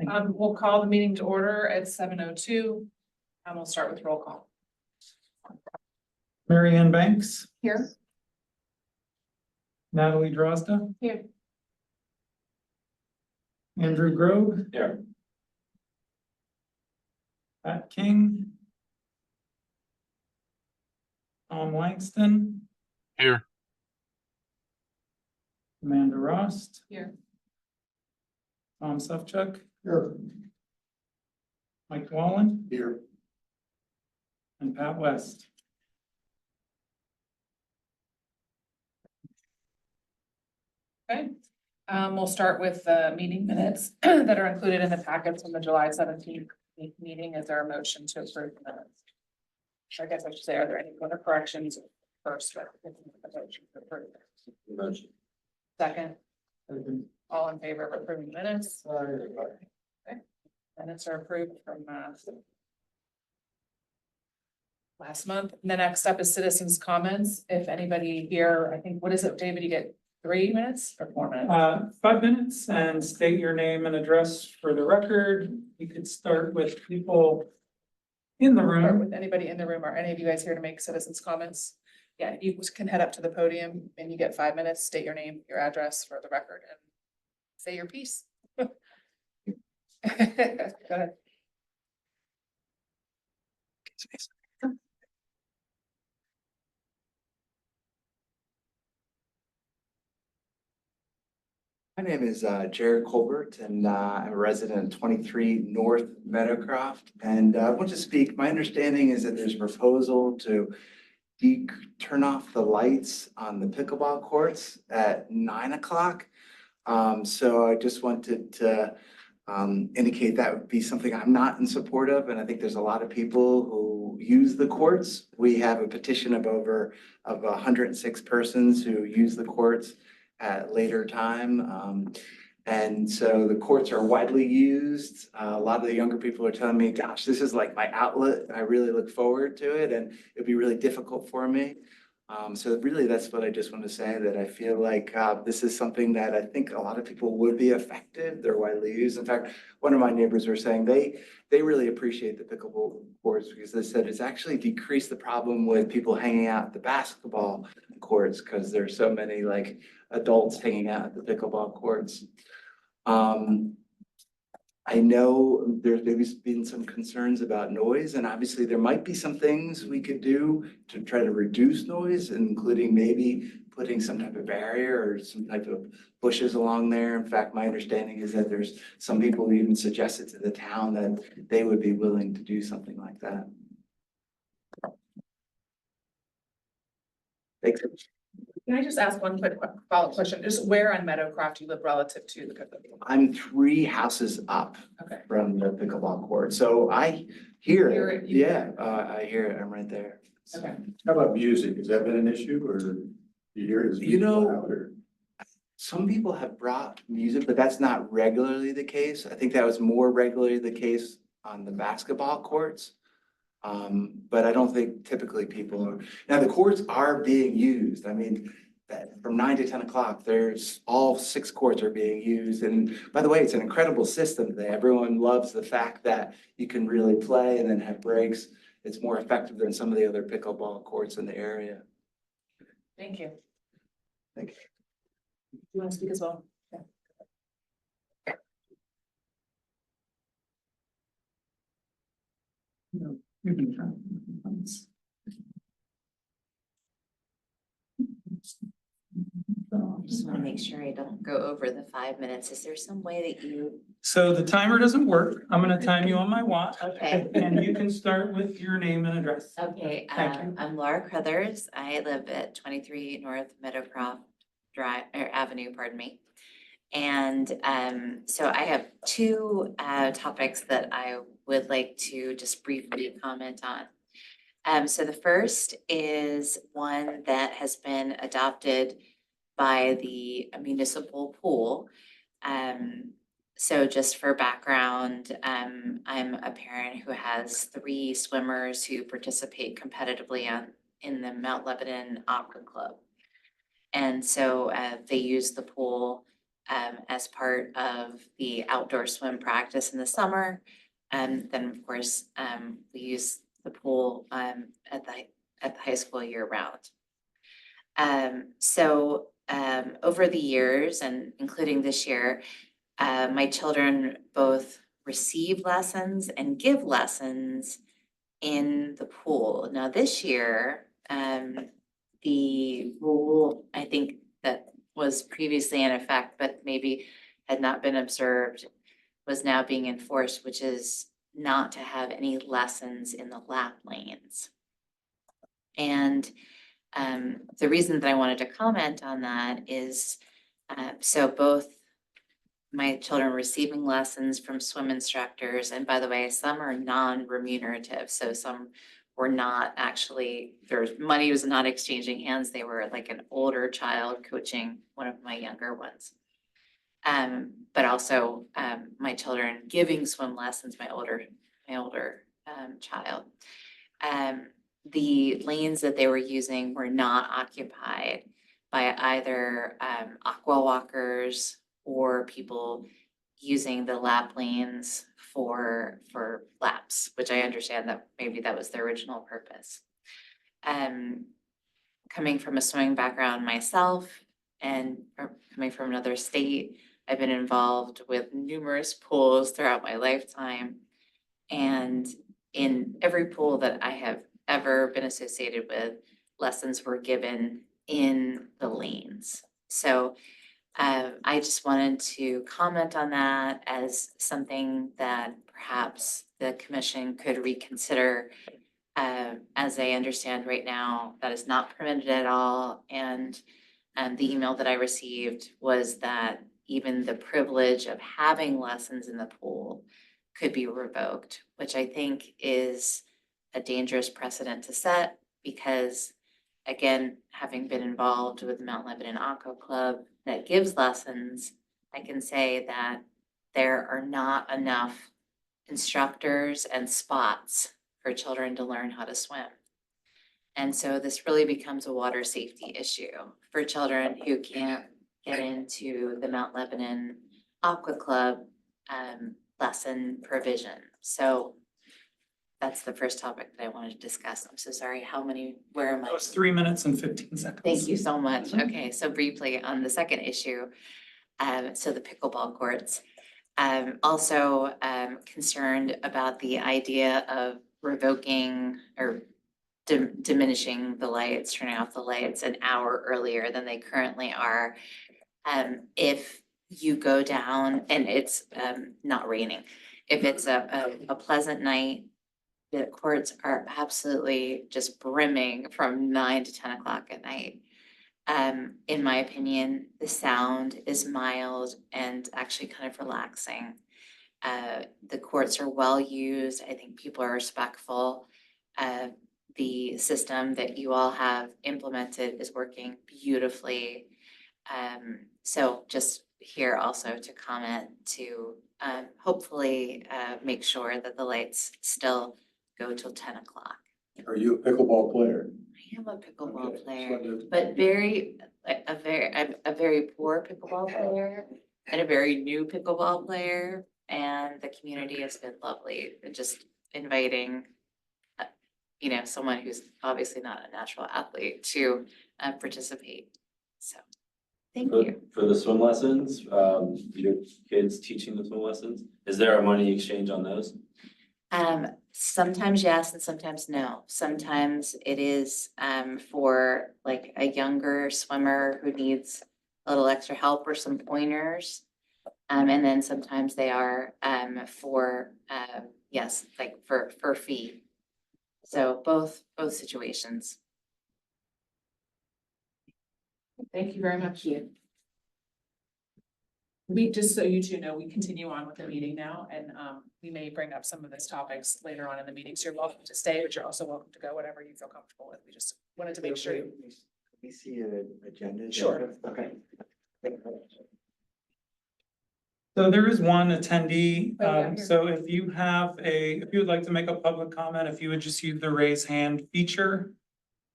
We'll call the meeting to order at 7:02, and we'll start with roll call. Mary Ann Banks, Here. Natalie Drozda. Here. Andrew Grove. Here. Pat King. Tom Langston, Here. Amanda Rost, Here. Tom Sufchuk, Here. Mike Wallen, Here. and Pat West. Okay, we'll start with the meeting minutes that are included in the packets from the July 17th meeting. Is there a motion to approve the minutes? I guess I should say, are there any other corrections first? Motion. Second, all in favor of approving the minutes? Okay, minutes are approved from last month. And the next up is citizens' comments. If anybody here, I think, what is it, David, you get 3 minutes or 4 minutes? 5 minutes, and state your name and address for the record. You could start with people in the Start room. with anybody in the room. Are any of you guys here to make citizens' comments? Yeah, you can head up to the podium and you get 5 minutes, state your name, your address for the record, and say your piece. Go ahead. My name is Jared Colbert, and I'm a resident of 23 North Meadowcroft. And I want to speak, my understanding is that there's a proposal to turn off the lights on the pickleball courts at 9 o'clock. So I just wanted to indicate that would be something I'm not in support of, and I think there's a lot of people who use the courts. We have a petition of over 106 persons who use the courts at later time. And so the courts are widely used. A lot of the younger people are telling me, gosh, this is like my outlet. I really look forward to it, and it'd be really difficult for me. So really, that's what I just want to say, that I feel like this is something that I think a lot of people would be affected. They're widely used. In fact, one of my neighbors were saying they really appreciate the pickleball courts because they said it's actually decreased the problem with people hanging out at the basketball courts because there's so many like adults hanging out at the pickleball courts. I know there's maybe been some concerns about noise, and obviously there might be some things we could do to try to reduce noise, including maybe putting some type of barrier or some type of bushes along there. In fact, my understanding is that there's some people who even suggested to the town that they would be willing to do something like that. Thanks. Can I just ask one quick follow-up question? Just where on Meadowcroft you live relative to the pickleball? I'm 3 houses up Okay. from the pickleball court, so I hear Hear it. it, you Yeah, I hear it. I'm right there. Okay. How about music? Has that been an issue or you hear it? You know, some people have brought music, but that's not regularly the case. I think that was more regularly the case on the basketball courts. But I don't think typically people are, now the courts are being used. I mean, that from 9 to 10 o'clock, there's all 6 courts are being used. And by the way, it's an incredible system. Everyone loves the fact that you can really play and then have breaks. It's more effective than some of the other pickleball courts in the area. Thank you. Thank you. Do you want to speak as well? Yeah. No, you can try. Just want to make sure I don't go over the 5 minutes. Is there some way that you, So the timer doesn't work. I'm gonna time you on my watch. okay, And you can start with your name and address. okay, Thank you. I'm Laura Crothers. I live at 23 North Meadowcroft Drive, or Avenue, pardon me. And so I have 2 topics that I would like to just briefly comment on. So the first is one that has been adopted by the municipal pool. So just for background, I'm a parent who has 3 swimmers who participate competitively in the Mount Lebanon Aqua Club. And so they use the pool as part of the outdoor swim practice in the summer. And then, of course, we use the pool at the high school year round. Over the years and including this year, my children both receive lessons and give lessons in the pool. Now, this year, the rule, I think that was previously in effect, but maybe had not been observed, was now being enforced, which is not to have any lessons in the lap lanes. And the reason that I wanted to comment on that is, so both my children receiving lessons from swim instructors, and by the way, some are non-remunerative, so some were not actually, their money was not exchanging hands, they were like an older child coaching one of my younger ones. But also, my children giving swim lessons, my older child. The lanes that they were using were not occupied by either aqua walkers or people using the lap lanes for laps, which I understand that maybe that was the original purpose. Coming from a swimming background myself and coming from another state, I've been involved with numerous pools throughout my lifetime. And in every pool that I have ever been associated with, lessons were given in the lanes. So I just wanted to comment on that as something that perhaps the commission could reconsider. As I understand right now, that is not permitted at all. And the email that I received was that even the privilege of having lessons in the pool could be revoked, which I think is a dangerous precedent to set because, again, having been involved with the Mount Lebanon Aqua Club that gives lessons, I can say that there are not enough instructors and spots for children to learn how to swim. And so this really becomes a water safety issue for children who can't get into the Mount Lebanon Aqua Club lesson provision. So that's the first topic that I wanted to discuss. I'm so sorry. Where am I? That was 3 minutes and 15 seconds. Thank you so much. Okay, so briefly on the second issue, so the pickleball courts. Also concerned about the idea of revoking or diminishing the lights, turning off the lights an hour earlier than they currently are. If you go down and it's not raining, if it's a pleasant night, the courts are absolutely just brimming from 9 to 10 o'clock at night. In my opinion, the sound is mild and actually kind of relaxing. The courts are well used. I think people are respectful. The system that you all have implemented is working beautifully. So just here also to comment to hopefully make sure that the lights still go till 10 o'clock. Are you a pickleball player? I am a pickleball Okay, player, just wanted to- but I'm a very poor pickleball player and a very new pickleball player. And the community has been lovely, just inviting, someone who's obviously not a natural athlete to participate. So, thank you. For the swim lessons, your kids teaching the swim lessons, is there a money exchange on those? Sometimes yes, and sometimes no. Sometimes it is for like a younger swimmer who needs a little extra help or some pointers. And then sometimes they are for yes, like for fee. So both situations. Thank you very much. We, just so you two know, we continue on with the meeting now, and we may bring up some of those topics later on in the meeting. So you're welcome to stay, but you're also welcome to go, whatever you feel comfortable with. We just wanted to make sure. Can we see an agenda? Sure. Okay. So there is one attendee, Oh, yeah, here. so if you would like to make a public comment, if you would just use the raise hand feature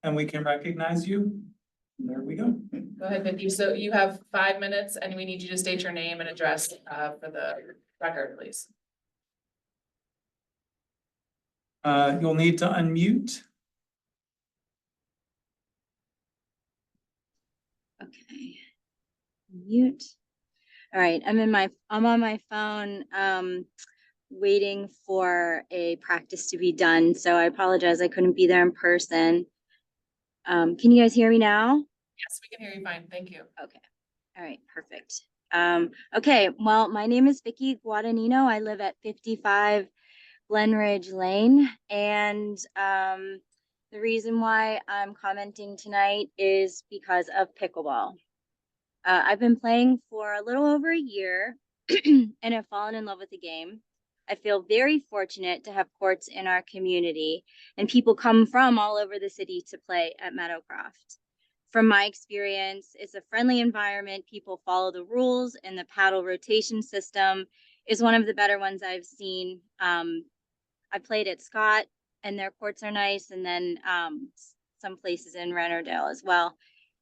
and we can recognize you. There we go. Go ahead, Vicky. So you have 5 minutes and we need you to state your name and address for the record, please. You'll need to unmute. Okay. Mute. All right, I'm on my phone, waiting for a practice to be done, so I apologize, I couldn't be there in person. Can you guys hear me now? Yes, we can hear you fine. Thank you. Okay, all right, perfect. Okay, well, my name is Vicky Guadagnino. I live at 55 Glenridge Lane, and the reason why I'm commenting tonight is because of pickleball. I've been playing for a little over a year and have fallen in love with the game. I feel very fortunate to have courts in our community, and people come from all over the city to play at Meadowcroft. From my experience, it's a friendly environment, people follow the rules, and the paddle rotation system is one of the better ones I've seen. I played at Scott, and their courts are nice, and then some places in Rennerdale as well.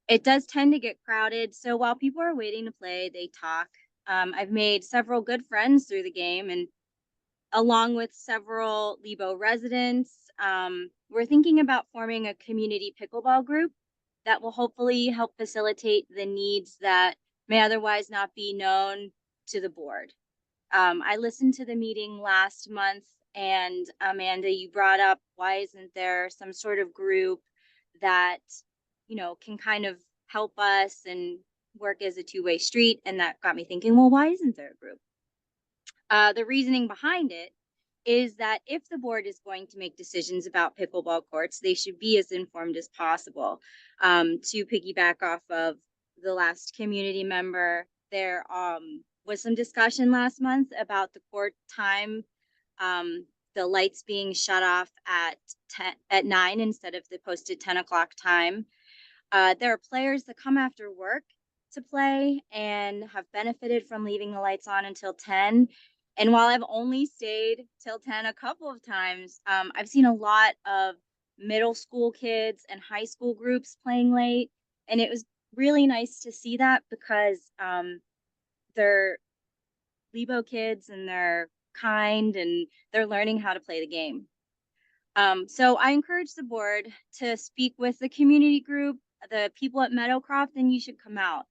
It does tend to get crowded, so while people are waiting to play, they talk. I've made several good friends through the game, and along with several Lebo residents, we're thinking about forming a community pickleball group that will hopefully help facilitate the needs that may otherwise not be known to the board. I listened to the meeting last month, and Amanda, you brought up, why isn't there some sort of group that, you know, can kind of help us and work as a two-way street? And that got me thinking, well, why isn't there a group? The reasoning behind it is that if the board is going to make decisions about pickleball courts, they should be as informed as possible. To piggyback off of the last community member, there was some discussion last month about the court time, the lights being shut off at 9 instead of the posted 10 o'clock time. There are players that come after work to play and have benefited from leaving the lights on until 10. And while I've only stayed till 10 a couple of times, I've seen a lot of middle school kids and high school groups playing late. And it was really nice to see that because they're Lebo kids and they're kind and they're learning how to play the game. So I encourage the board to speak with the community group, the people at Meadowcroft, and you should come out.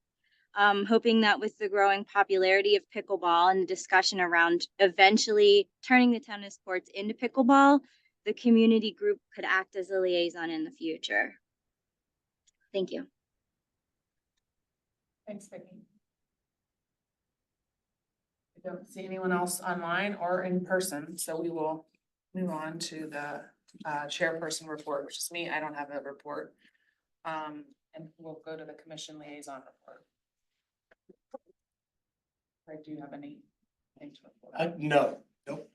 Hoping that with the growing popularity of pickleball and the discussion around eventually turning the tennis courts into pickleball, the community group could act as a liaison in the future. Thank you. Thanks, Vicky. I don't see anyone else online or in person, so we will move on to the chairperson report, which is me. I don't have a report. And we'll go to the commission liaison report. Do you have anything to report? No, nope.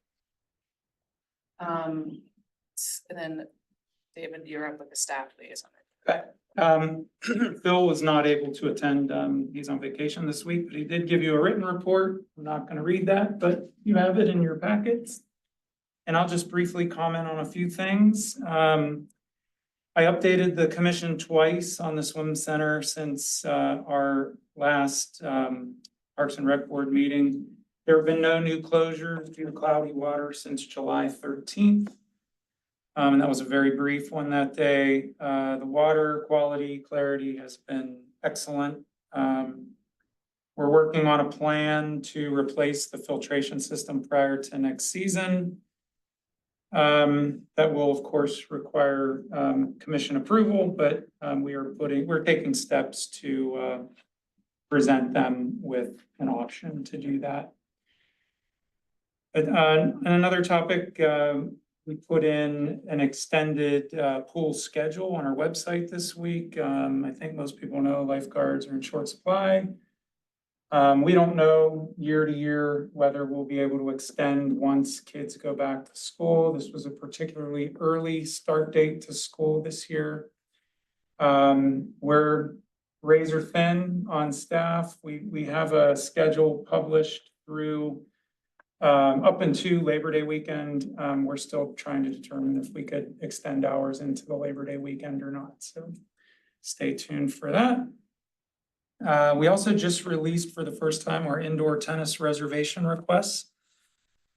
And then David, you're up with the staff liaison. Phil was not able to attend. He's on vacation this week, but he did give you a written report. I'm not going to read that, but you have it in your packets. And I'll just briefly comment on a few things. I updated the commission twice on the swim center since our last Parks and Rec Board meeting. There have been no new closures due to cloudy water since July 13th. And that was a very brief one that day. The water quality, clarity has been excellent. We're working on a plan to replace the filtration system prior to next season. That will of course require commission approval, but we're taking steps to present them with an option to do that. But another topic, we put in an extended pool schedule on our website this week. I think most people know lifeguards are in short supply. We don't know year to year whether we'll be able to extend once kids go back to school. This was a particularly early start date to school this year. We're razor thin on staff. We have a schedule published through up into Labor Day weekend. We're still trying to determine if we could extend hours into the Labor Day weekend or not. So stay tuned for that. We also just released for the first time our indoor tennis reservation requests.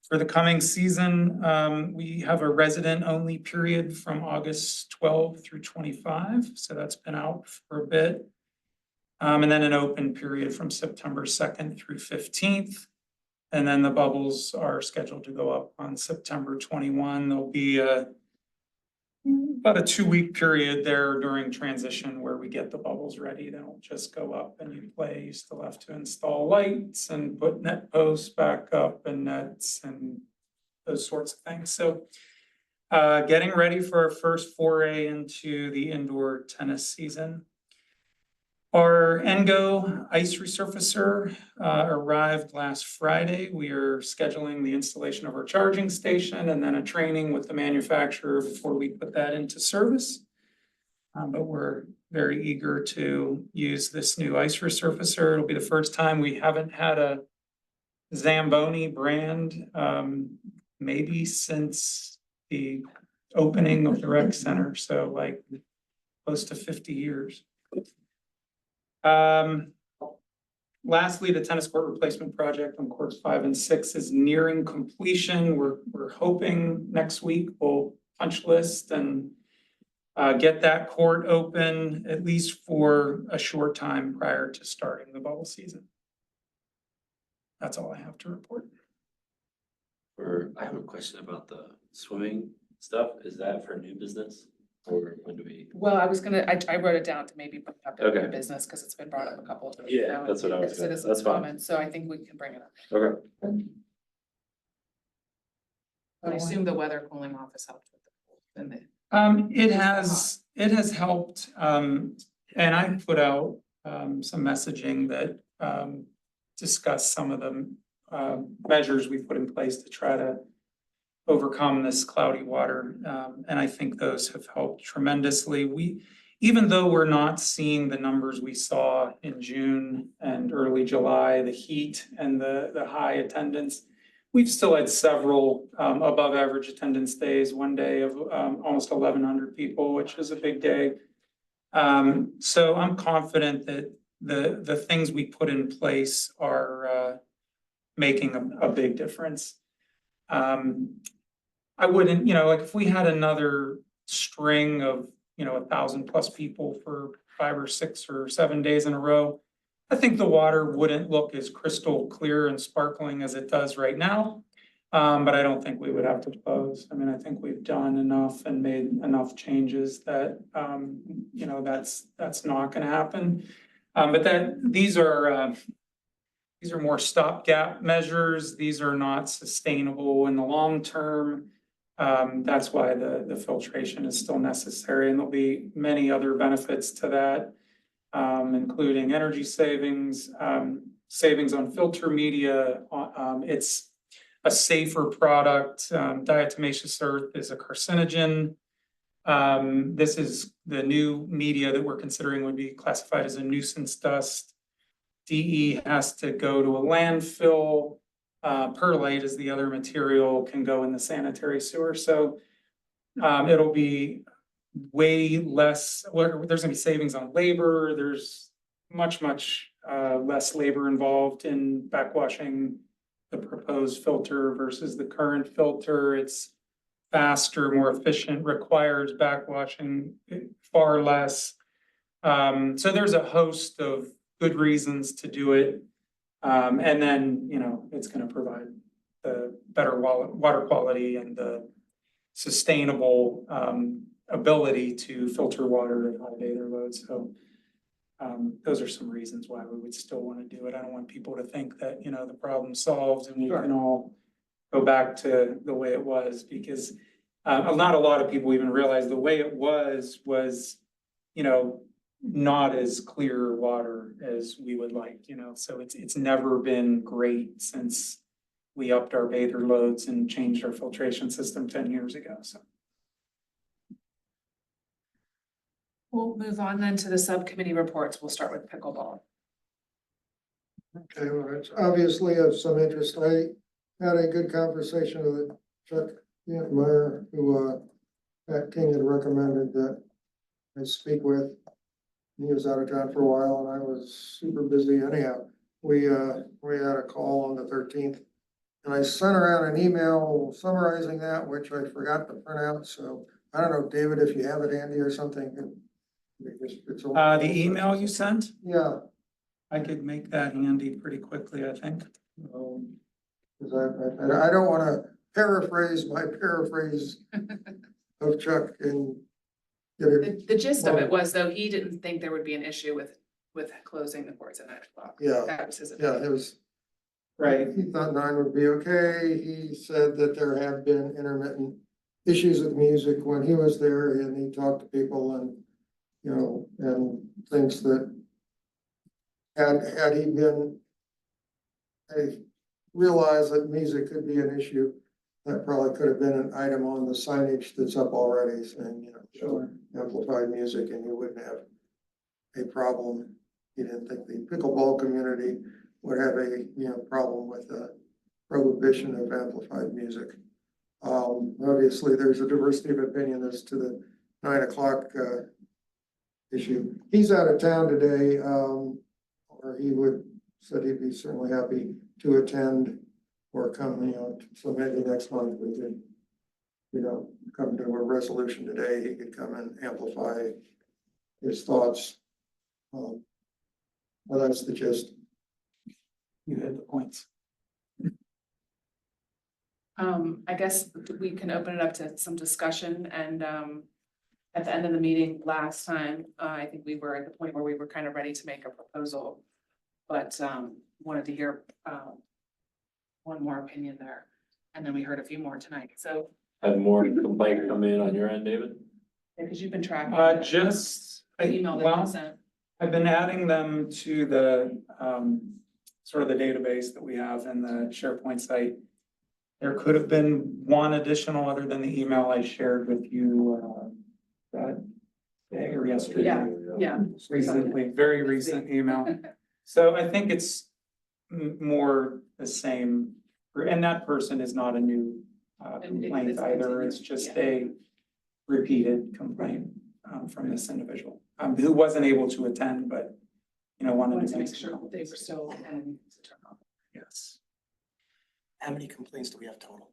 For the coming season, we have a resident-only period from August 12 through 25, so that's been out for a bit. And then an open period from September 2nd through 15th. And then the bubbles are scheduled to go up on September 21. There'll be about a 2-week period there during transition where we get the bubbles ready. They don't just go up and you play. You still have to install lights and put net posts back up and nets and those sorts of things. So getting ready for our first foray into the indoor tennis season. Our Engo ice resurfacer arrived last Friday. We are scheduling the installation of our charging station and then a training with the manufacturer before we put that into service. But we're very eager to use this new ice resurfacer. It'll be the first time we haven't had a Zamboni brand, maybe since the opening of the rec center, so like close to 50 years. Lastly, the tennis court replacement project on courts 5 and 6 is nearing completion. We're hoping next week we'll punch list and get that court open at least for a short time prior to starting the bubble season. That's all I have to report. I have a question about the swimming stuff. Is that for new business? Or when do we? Well, I wrote it down to maybe bring up in Okay. the business, because it's been brought up a couple of times. Yeah, now that's what I in was gonna- citizens' that's fine. comments, so I think we can bring it up. Okay. I assume the weather cooling off has helped with the pool and the. It has helped, and I put out some messaging that discuss some of the measures we put in place to try to overcome this cloudy water, and I think those have helped tremendously. Even though we're not seeing the numbers we saw in June and early July, the heat and the high attendance, we've still had several above average attendance days, one day of almost 1,100 people, which is a big day. So I'm confident that the things we put in place are making a big difference. I wouldn't, like if we had another string of, 1,000+ people for 5 or 6 or 7 days in a row, I think the water wouldn't look as crystal clear and sparkling as it does right now. But I don't think we would have to close. I mean, I think we've done enough and made enough changes that, that's not gonna happen. But these are more stopgap measures. These are not sustainable in the long term. That's why the filtration is still necessary, and there'll be many other benefits to that, including energy savings, savings on filter media. It's a safer product. Diatomaceous earth is a carcinogen. This is the new media that we're considering would be classified as a nuisance dust. DE has to go to a landfill. Perlite is the other material, can go in the sanitary sewer. So it'll be way less, there's gonna be savings on labor. There's much less labor involved in backwashing the proposed filter versus the current filter. It's faster, more efficient, requires backwashing far less. So there's a host of good reasons to do it. And then, it's gonna provide the better water quality and the sustainable ability to filter water at high bather loads. So those are some reasons why we would still want to do it. I don't want people to think that, the problem's solved and we can all go back to the way it was, because not a lot of people even realize the way it was, not as clear water as we would like, so it's never been great since we upped our bather loads and changed our filtration system 10 years ago, so. We'll move on then to the subcommittee reports. We'll start with pickleball. Okay, well, it's obviously of some interest. I had a good conversation with Chuck Meyer, who Pat King had recommended that I speak with. He was out of town for a while and I was super busy anyhow. We had a call on the 13th. And I sent around an email summarizing that, which I forgot to print out, so I don't know, David, if you have it handy or something. The email you sent, Yeah, I could make that handy pretty quickly, I think. cause I don't wanna paraphrase my paraphrase of Chuck and get it, The gist of it was though, he didn't think there would be an issue with closing the courts at 9 o'clock. yeah, That was his yeah, opinion. it was. Right. He thought 9 would be okay. He said that there have been intermittent issues with music when he was there and he talked to people and, you know, and thinks that had he been, I realize that music could be an issue. That probably could have been an item on the signage that's up already saying, you know, Sure. amplified music and you wouldn't have a problem. He didn't think the pickleball community would have a, you know, problem with the prohibition of amplified music. Obviously, there's a diversity of opinion as to the 9 o'clock, issue. He's out of town today, or he said he'd be certainly happy to attend or come, you know, so maybe next month we could, you know, come to a resolution today. He could come and amplify his thoughts. Well, that's the gist. You hit the points. I guess we can open it up to some discussion and, at the end of the meeting last time, I think we were at the point where we were kind of ready to make a proposal. But, wanted to hear, one more opinion there, and then we heard a few more tonight, so, Had more complaints come in on your end, David? because you've been tracking. Just, The email that well, you sent. I've been adding them to the, sort of the database that we have in the SharePoint site. There could have been one additional other than the email I shared with you, that day or yesterday. Yeah. Recently, very recent email. So I think it's more the same, and that person is not a new complaint either. It's just a repeated complaint from this individual, who wasn't able to attend, but, you know, wanted to Make sure they were still. To turn on. Yes. How many complaints do we have total?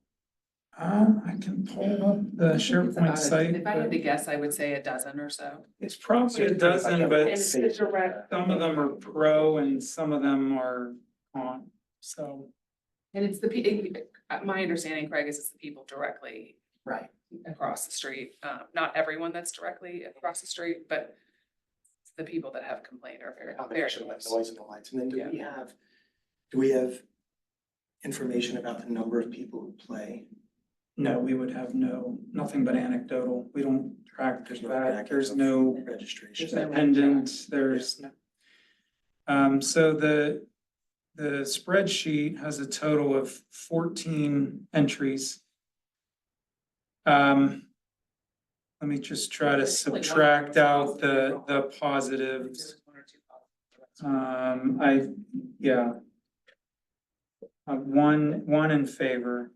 I can pull up the It's SharePoint about site. If I had to guess, I would say a dozen or so. It's probably a dozen, And but it's a direct, some of them are pro and some of them are on, so. and it's my understanding, Craig, is it's the people directly Right. across the street. Not everyone that's directly across the street, but the people that have complained are very Combination of close. noise and the lights. And then Yeah. do we have information about the number of people who play? No, we would have nothing but anecdotal. We don't track There's no that. packet There's of no registration. There's no- attendance, there's no. So the spreadsheet has a total of 14 entries. Let me just try to subtract out the positives. There's one or two positives. One in favor.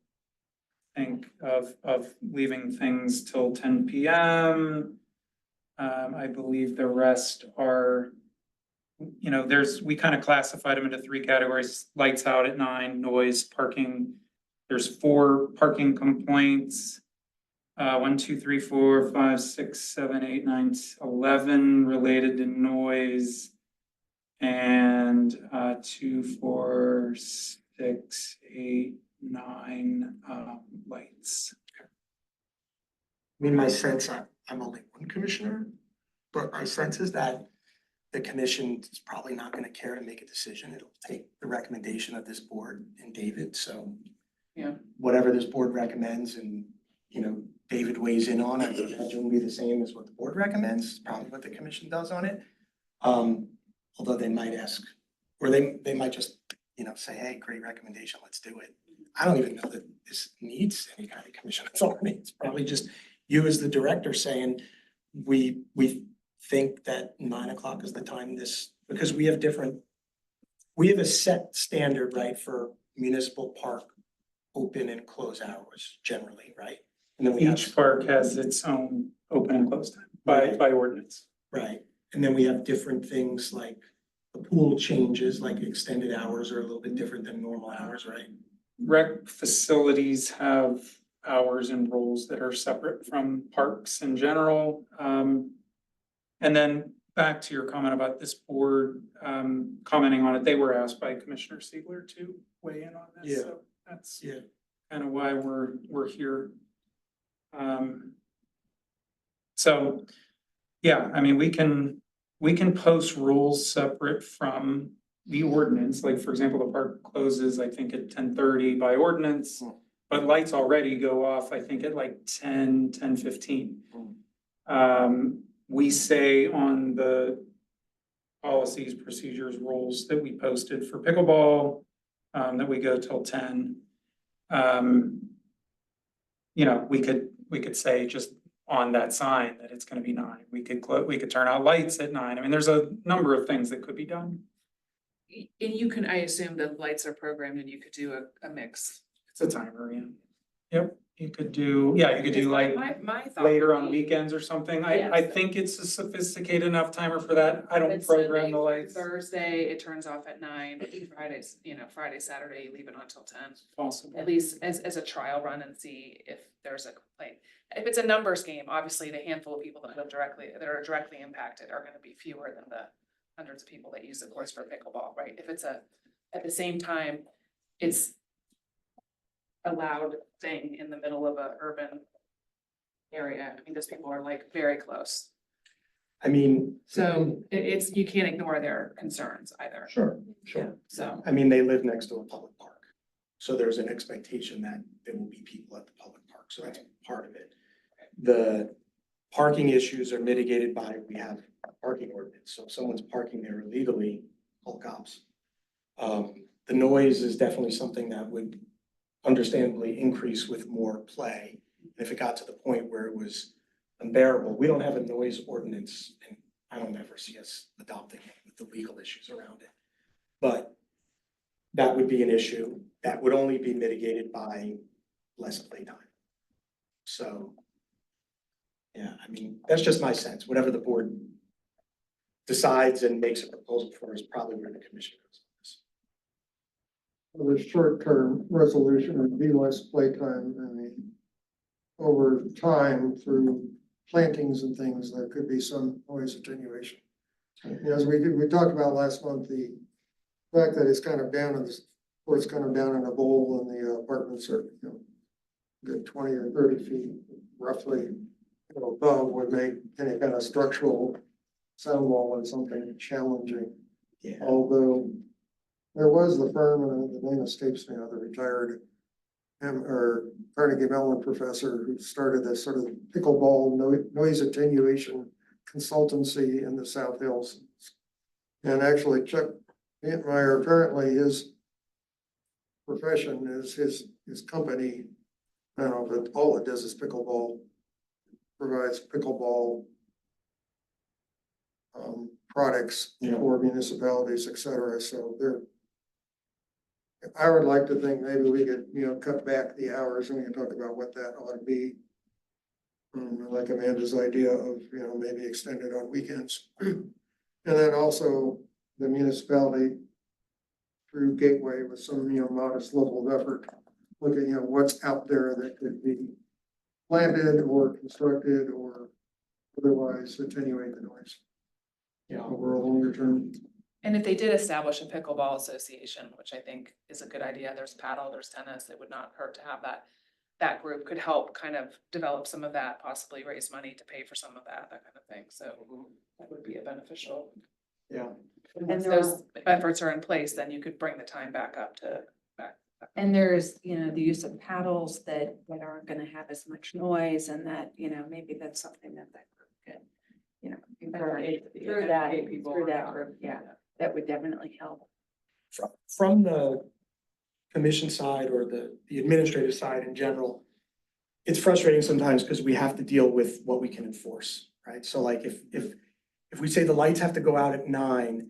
Think of leaving things till 10 PM. I believe the rest are, you know, we kind of classified them into 3 categories: lights out at 9, noise, parking. There's 4 parking complaints. 1, 2, 3, 4, 5, 6, 7, 8, 9, 11 related to noise. And 2, 4, 6, 8, 9 lights. I mean, my sense, I'm only one commissioner, but my sense is that the commission is probably not gonna care to make a decision. It'll take the recommendation of this board and David, so. Yeah. Whatever this board recommends and, you know, David weighs in on, I imagine will be the same as what the board recommends, probably what the commission does on it. Although they might ask, or they might just, you know, say, hey, great recommendation, let's do it. I don't even know that this needs any kind of commission authority. It's probably just you as the director saying, we think that 9 o'clock is the time because we have a set standard, right, for municipal park open and close hours generally, right? And then we have, Each park has its own open and close time by ordinance. right, And then we have different things like the pool changes, like extended hours are a little bit different than normal hours, right? Rec facilities have hours and roles that are separate from parks in general. And then back to your comment about this board, commenting on it, they were asked by Commissioner Siegler to weigh in on this, Yeah. so that's Yeah. kind of why we're here. So, yeah, I mean, we can post rules separate from the ordinance, like, for example, the park closes, I think, at 10:30 by ordinance. But lights already go off, I think, at like 10:15. We say on the policies, procedures, rules that we posted for pickleball, that we go till 10. You know, we could say just on that sign that it's gonna be 9. We could turn out lights at 9. I mean, there's a number of things that could be done. And you can, I assume the lights are programmed and you could do a mix. It's a timer, yeah. Yep, you could do like My thought. later would on be- weekends or something. I Yes. think it's a sophisticated enough timer for that. I don't It's program Sunday the through lights. Thursday, it turns off at 9. Fridays, Friday, Saturday, you leave it on till 10. Possible. At least as a trial run and see if there's a complaint. If it's a numbers game, obviously the handful of people that are directly impacted are gonna be fewer than the hundreds of people that use the courts for pickleball, right? If it's at the same time, it's a loud thing in the middle of a urban area. I mean, those people are like very close. I mean. So it's, you can't ignore their concerns either. Sure, sure. So, I mean, they live next to a public park. So there's an expectation that there will be people at the public park, so that's part of it. The parking issues are mitigated by, we have a parking ordinance, so if someone's parking there illegally, call cops. The noise is definitely something that would understandably increase with more play. If it got to the point where it was unbearable, we don't have a noise ordinance, and I don't ever see us adopting it with the legal issues around it. But that would be an issue that would only be mitigated by less playtime. So, yeah, I mean, that's just my sense. Whatever the board decides and makes a proposal for is probably where the commission goes on this. The short-term resolution would be less playtime and over time through plantings and things, there could be some noise attenuation. As we talked about last month, the fact that it's kind of down in this, or it's kind of down in a bowl and the apartments are, good 20 or 30 feet roughly above would make any kind of structural sound wall and something challenging. Yeah. Although there was the firm, the name escapes me, the retired Carnegie Mellon professor who started this sort of pickleball noise attenuation consultancy in the South Hills. And actually Chuck Vietmeyer, apparently his profession is his company, I don't know, but all it does is pickleball, provides pickleball products for municipalities, et cetera. So I would like to think maybe we could, cut back the hours and we can talk about what that ought to be. Like Amanda's idea of, maybe extended on weekends. And then also the municipality through Gateway with some, modest level of effort, looking at what's out there that could be planted or constructed or otherwise attenuate the noise. Over a longer term. and if they did establish a pickleball association, which I think is a good idea, there's paddle, there's tennis, it would not hurt to have that group could help kind of develop some of that, possibly raise money to pay for some of that kind of thing. So that would be a beneficial. Yeah. And once those efforts are in place, then you could bring the time back up to back. And there's, the use of paddles that aren't gonna have as much noise and that, maybe that's something that group could, encourage through that group, yeah, that would definitely help. From the commission side or the administrative side in general, it's frustrating sometimes because we have to deal with what we can enforce, right? So like if we say the lights have to go out at 9,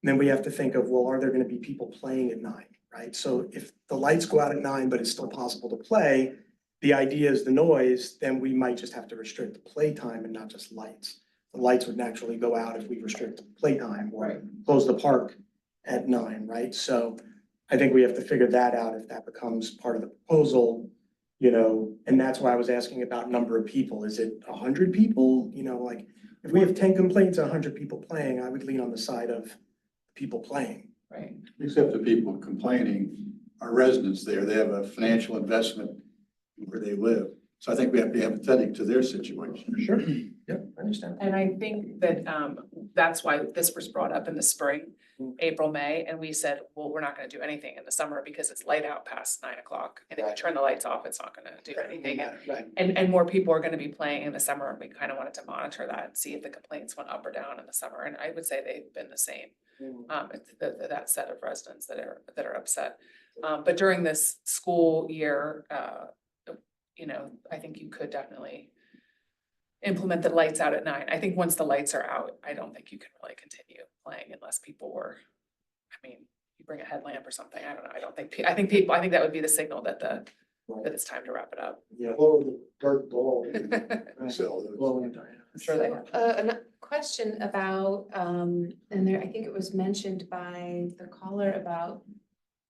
then we have to think of, well, are there gonna be people playing at 9, right? So if the lights go out at 9, but it's still possible to play, the idea is the noise, then we might just have to restrict the playtime and not just lights. the lights would naturally go out if we restrict playtime or Right. close the park at 9, right? So I think we have to figure that out if that becomes part of the proposal, and that's why I was asking about number of people. Is it 100 people? Like, if we have 10 complaints, 100 people playing, I would lean on the side of people playing. Right. Except the people complaining are residents there. They have a financial investment where they live. So I think we have to be empathetic to their situation. Sure. Yep, I understand. And I think that that's why this was brought up in the spring, April, May, and we said, well, we're not gonna do anything in the summer because it's light out past 9 o'clock. And if you Right. turn the lights off, it's not gonna do anything. Right. And more people are gonna be playing in the summer, and we kind of wanted to monitor that and see if the complaints went up or down in the summer, and I would say they've been the same. It's that set of residents that are upset. But during this school year, I think you could definitely implement the lights out at 9. I think once the lights are out, I don't think you can really continue playing unless people were, you bring a headlamp or something, I don't know, I think that would be the signal that that it's time to wrap it up. Yeah. Blow the dark ball. So I'm sure they have. A question about, and there, I think it was mentioned by the caller about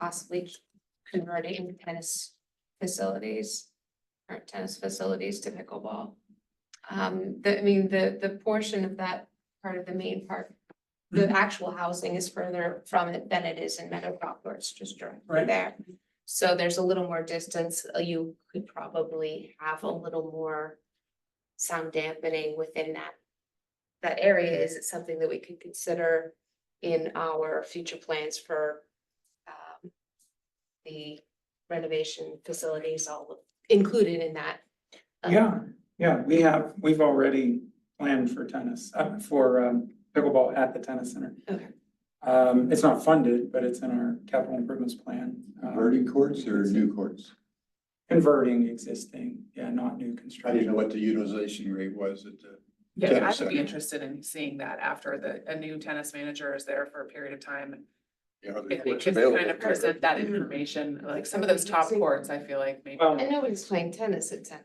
possibly converting tennis facilities, current tennis facilities to pickleball. The portion of that part of the main park, the actual housing is further from it than it is in Meadowcroft, where it's just directly Right. there. So there's a little more distance. You could probably have a little more sound dampening within that area. Is it something that we could consider in our future plans for the renovation facilities all included in that? We've already planned for tennis, for pickleball at the tennis center. Okay. It's not funded, but it's in our capital improvements plan. converting courts or new courts? Converting existing, not new I didn't know construction. what the utilization rate was at the. Yeah, I Tennis would be center. interested in seeing that after a new tennis manager is there for a period of time. Yeah, are the If they courts could available? kind of present that information, like some of those top courts, I feel like maybe. Well, And nobody's playing tennis at 10 at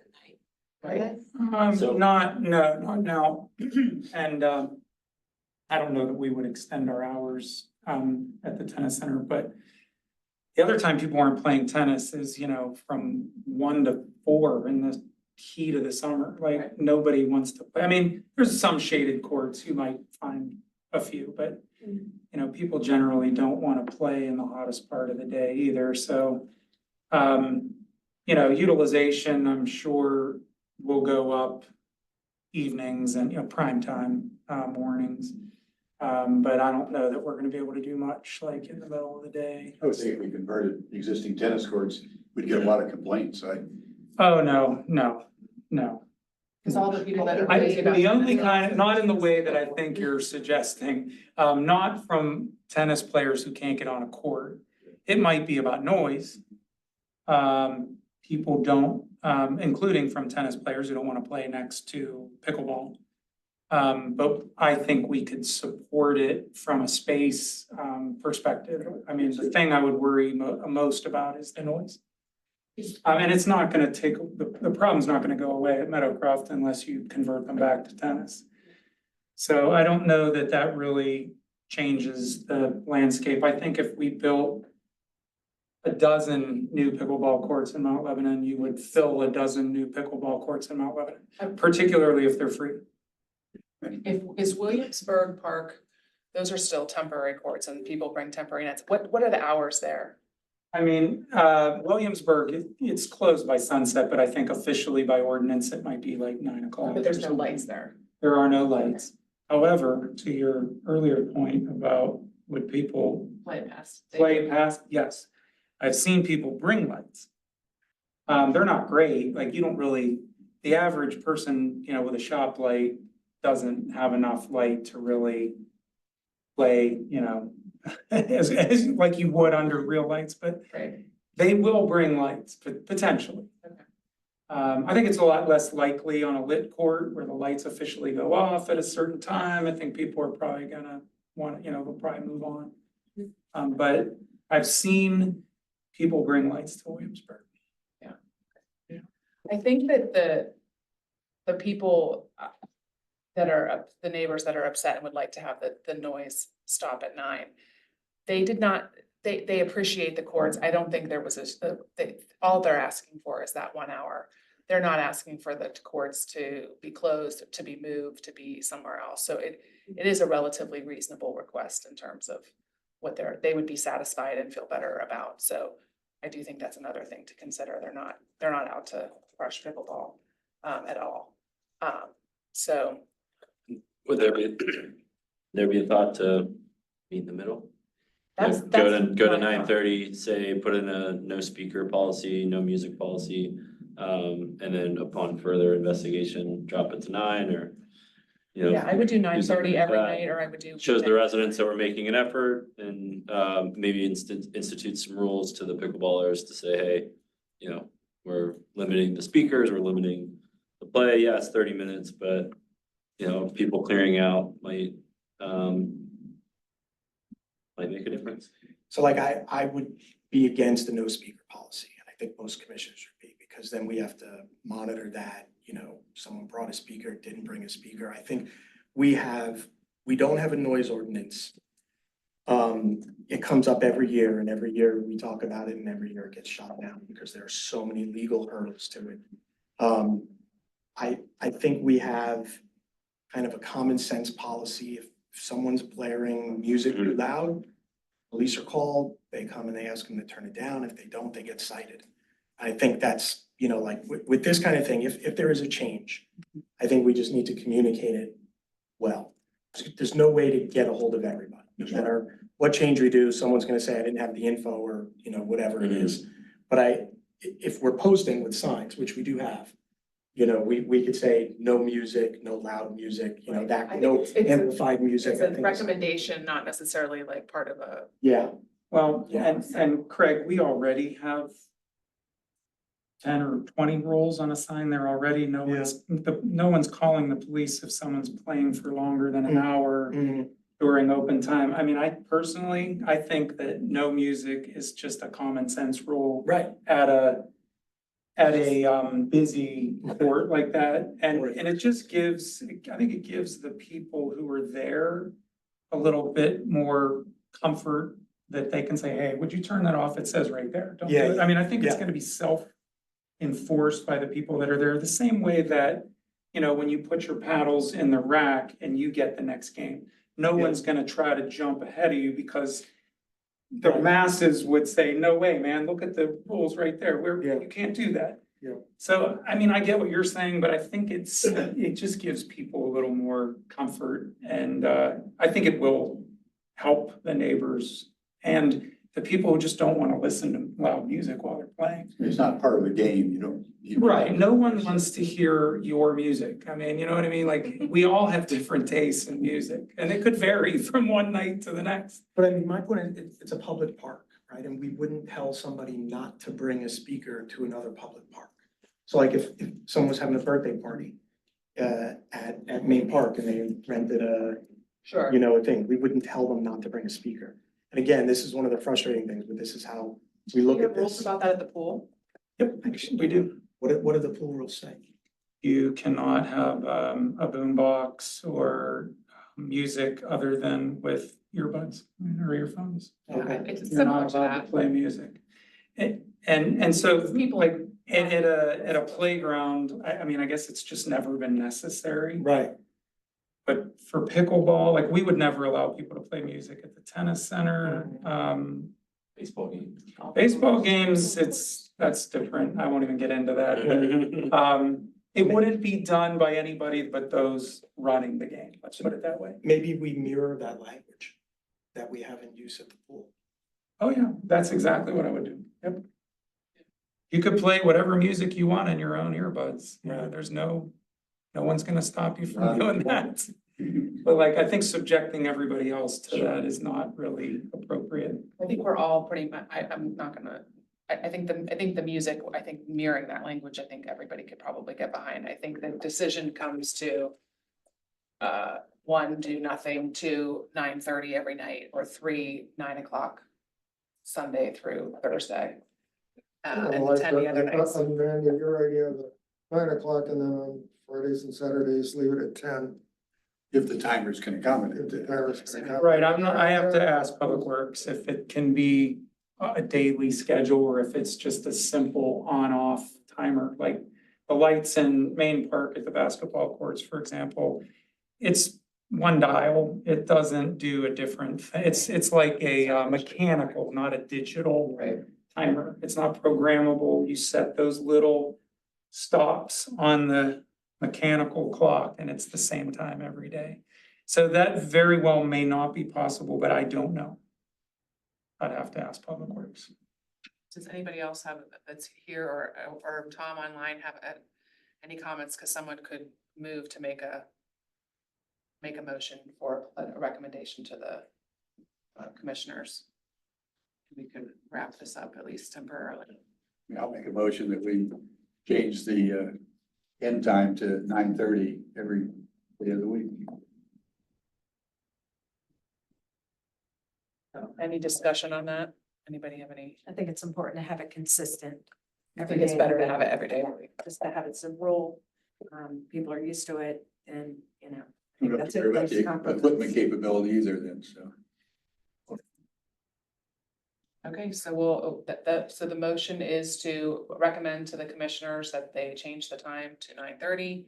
night. Right. So- not now. And, I don't know that we would extend our hours, at the tennis center, but the other time people aren't playing tennis is, from 1 to 4 in the heat of the summer, like nobody wants to play. There's some shaded courts, you might find a few, but people generally don't want to play in the hottest part of the day either, so utilization, I'm sure will go up evenings and, prime time, mornings. But I don't know that we're gonna be able to do much like in the middle of the day. I would think if we converted existing tennis courts, we'd get a lot of complaints. Oh, no. Cause all the people that are. The only not in the way that I think you're suggesting, not from tennis players who can't get on a court. It might be about noise. People don't, including from tennis players who don't wanna play next to pickleball. But I think we could support it from a space, perspective. The thing I would worry most about is the noise. And it's not gonna the problem's not gonna go away at Meadowcroft unless you convert them back to tennis. So I don't know that that really changes the landscape. I think if we built a dozen new pickleball courts in Mount Lebanon, you would fill a dozen new pickleball courts in Mount Lebanon, particularly if they're free. Is Williamsburg Park, those are still temporary courts and people bring temporary nets. What are the hours there? Williamsburg, it's closed by sunset, but I think officially by ordinance, it might be like 9 o'clock. But there's or no something. lights there. There are no lights. However, to your earlier point about would people play past, yes. I've seen people bring lights. They're not great, like you don't really, the average person, with a shop light doesn't have enough light to really play, as like you would under real lights, but Right. they will bring lights, potentially. Okay. I think it's a lot less likely on a lit court where the lights officially go off at a certain time. I think people are probably gonna want, they'll probably move on. But I've seen people bring lights to Williamsburg. I think that the people the neighbors that are upset and would like to have the noise stop at 9. They did not, they appreciate the courts. I don't think there was all they're asking for is that 1 hour. They're not asking for the courts to be closed, to be moved, to be somewhere else. So it is a relatively reasonable request in terms of what they would be satisfied and feel better about. So I do think that's another thing to consider. They're not out to crush pickleball at all. So Would there be a thought to meet in the middle? that's. Like, Go to my thought. 9:30, say, put in a no speaker policy, no music policy. And then upon further investigation, drop it to 9 or, you know. Yeah, I would do 9:30 like every that. night, or I would do. Shows the residents that we're making an effort and maybe institute some rules to the pickleballers to say, hey, you know, we're limiting the speakers, we're limiting the play. Yeah, it's 30 minutes, but you know, people clearing out might make a difference. So like I would be against the no speaker policy, and I think most commissioners would be, because then we have to monitor that, you know, someone brought a speaker, didn't bring a speaker. I think we don't have a noise ordinance. It comes up every year, and every year we talk about it, and every year it gets shot down because there are so many legal hurdles to it. I think we have kind of a common sense policy. If someone's blaring music too loud, police are called, they come and they ask them to turn it down. If they don't, they get cited. I think that's, you know, like with this kind of thing, if there is a change, I think we just need to communicate it well. There's no way to get a hold of everybody. No matter what change we do, someone's gonna say, I didn't have the info, or, you know, whatever it is. But if we're posting with signs, which we do have, you know, we could say no music, no loud music, you know, I that, think no it's a- amplified music. It's I a think recommendation, not necessarily like part of a. Yeah, Well, Yeah. and Craig, we already have 10 or 20 rules on a sign there already. No one's calling the police if someone's playing for longer than an hour Mhm. during open time. I mean, I think that no music is just a common sense rule right. at a busy court like that. And Right. it just gives, I think it gives the people who are there a little bit more comfort that they can say, hey, would you turn that off? It says right there. Don't do Yeah, it. I mean, I think it's yeah. gonna be enforced by the people that are there, the same way that, you know, when you put your paddles in the rack and you get the next game, no Yeah. one's gonna try to jump ahead of you because the Right. masses would say, no way, man, look at the rules right there, Yeah. you can't do that. Yeah. So, I mean, I get what you're saying, but I think it just gives people a little more comfort, and I think it will help the neighbors and the people who just don't wanna listen to loud music while they're playing. It's not part of the game, you don't. Right, no one wants to hear your music. I mean, you know what I mean? Like, we all have different tastes in music, and it could vary from one night to the next. But I mean, my point is, it's a public park, right? And we wouldn't tell somebody not to bring a speaker to another public park. So like if someone was having a birthday party at Main Park and they rented Sure. you know, a thing, we wouldn't tell them not to bring a speaker. And again, this is one of the frustrating things, but this is how we look You at have rules this. about that at the pool? Yep, actually, we do. What do the pool rules say? You cannot have a boombox or music other than with earbuds or earphones. Okay. It's You're not similar to allowed to that. play music. And so People like at a playground, I mean, I guess it's just never been necessary. Right. But for pickleball, like we would never allow people to play music at the tennis center. Baseball game. Baseball games, that's different. I won't even get into that. But, it wouldn't be done by anybody but those running the game. Let's put it that way. Maybe we mirror that language that we have in use at the pool. Oh, yeah, that's exactly what I would do. Yep. You could play whatever music you want in your own earbuds. Right. There's no one's gonna stop you from Right. doing that. But like, I think subjecting everybody else to that is not really appropriate. I think we're all pretty much, I'm not gonna, I think the music, I think mirroring that language, I think everybody could probably get behind. I think the decision comes to 1, do nothing, 2, 9:30 every night, or 3, 9 o'clock Sunday through Thursday. And Like 10 the other nights. On Randy, your idea of the 9 o'clock and then on Fridays and Saturdays, leave it at 10. if the timers can If accommodate the that. tires can come. Right, I have to ask Public Works if it can be a daily schedule or if it's just a simple on-off timer, like the lights in Main Park at the basketball courts, for example. It's one dial, it doesn't do a different, it's like a mechanical, not a digital Right. timer. It's not programmable. You set those little stops on the mechanical clock and it's the same time every day. So that very well may not be possible, but I don't know. I'd have to ask Public Works. Does anybody else have, that's here or Tom online have any comments? Cause someone could move to make a motion for a recommendation to the commissioners. We could wrap this up at least temporarily. I'll make a motion that we change the end time to 9:30 every day of the week. Any discussion on that? Anybody have any? I think it's important to have it consistent. I think it's better to have it every day. Just to have it as a rule. People are used to it and, you know. I We think don't have that's to a worry about nice the compromise. equipment capability either then, so. Okay, so so the motion is to recommend to the commissioners that they change the time to 9:30.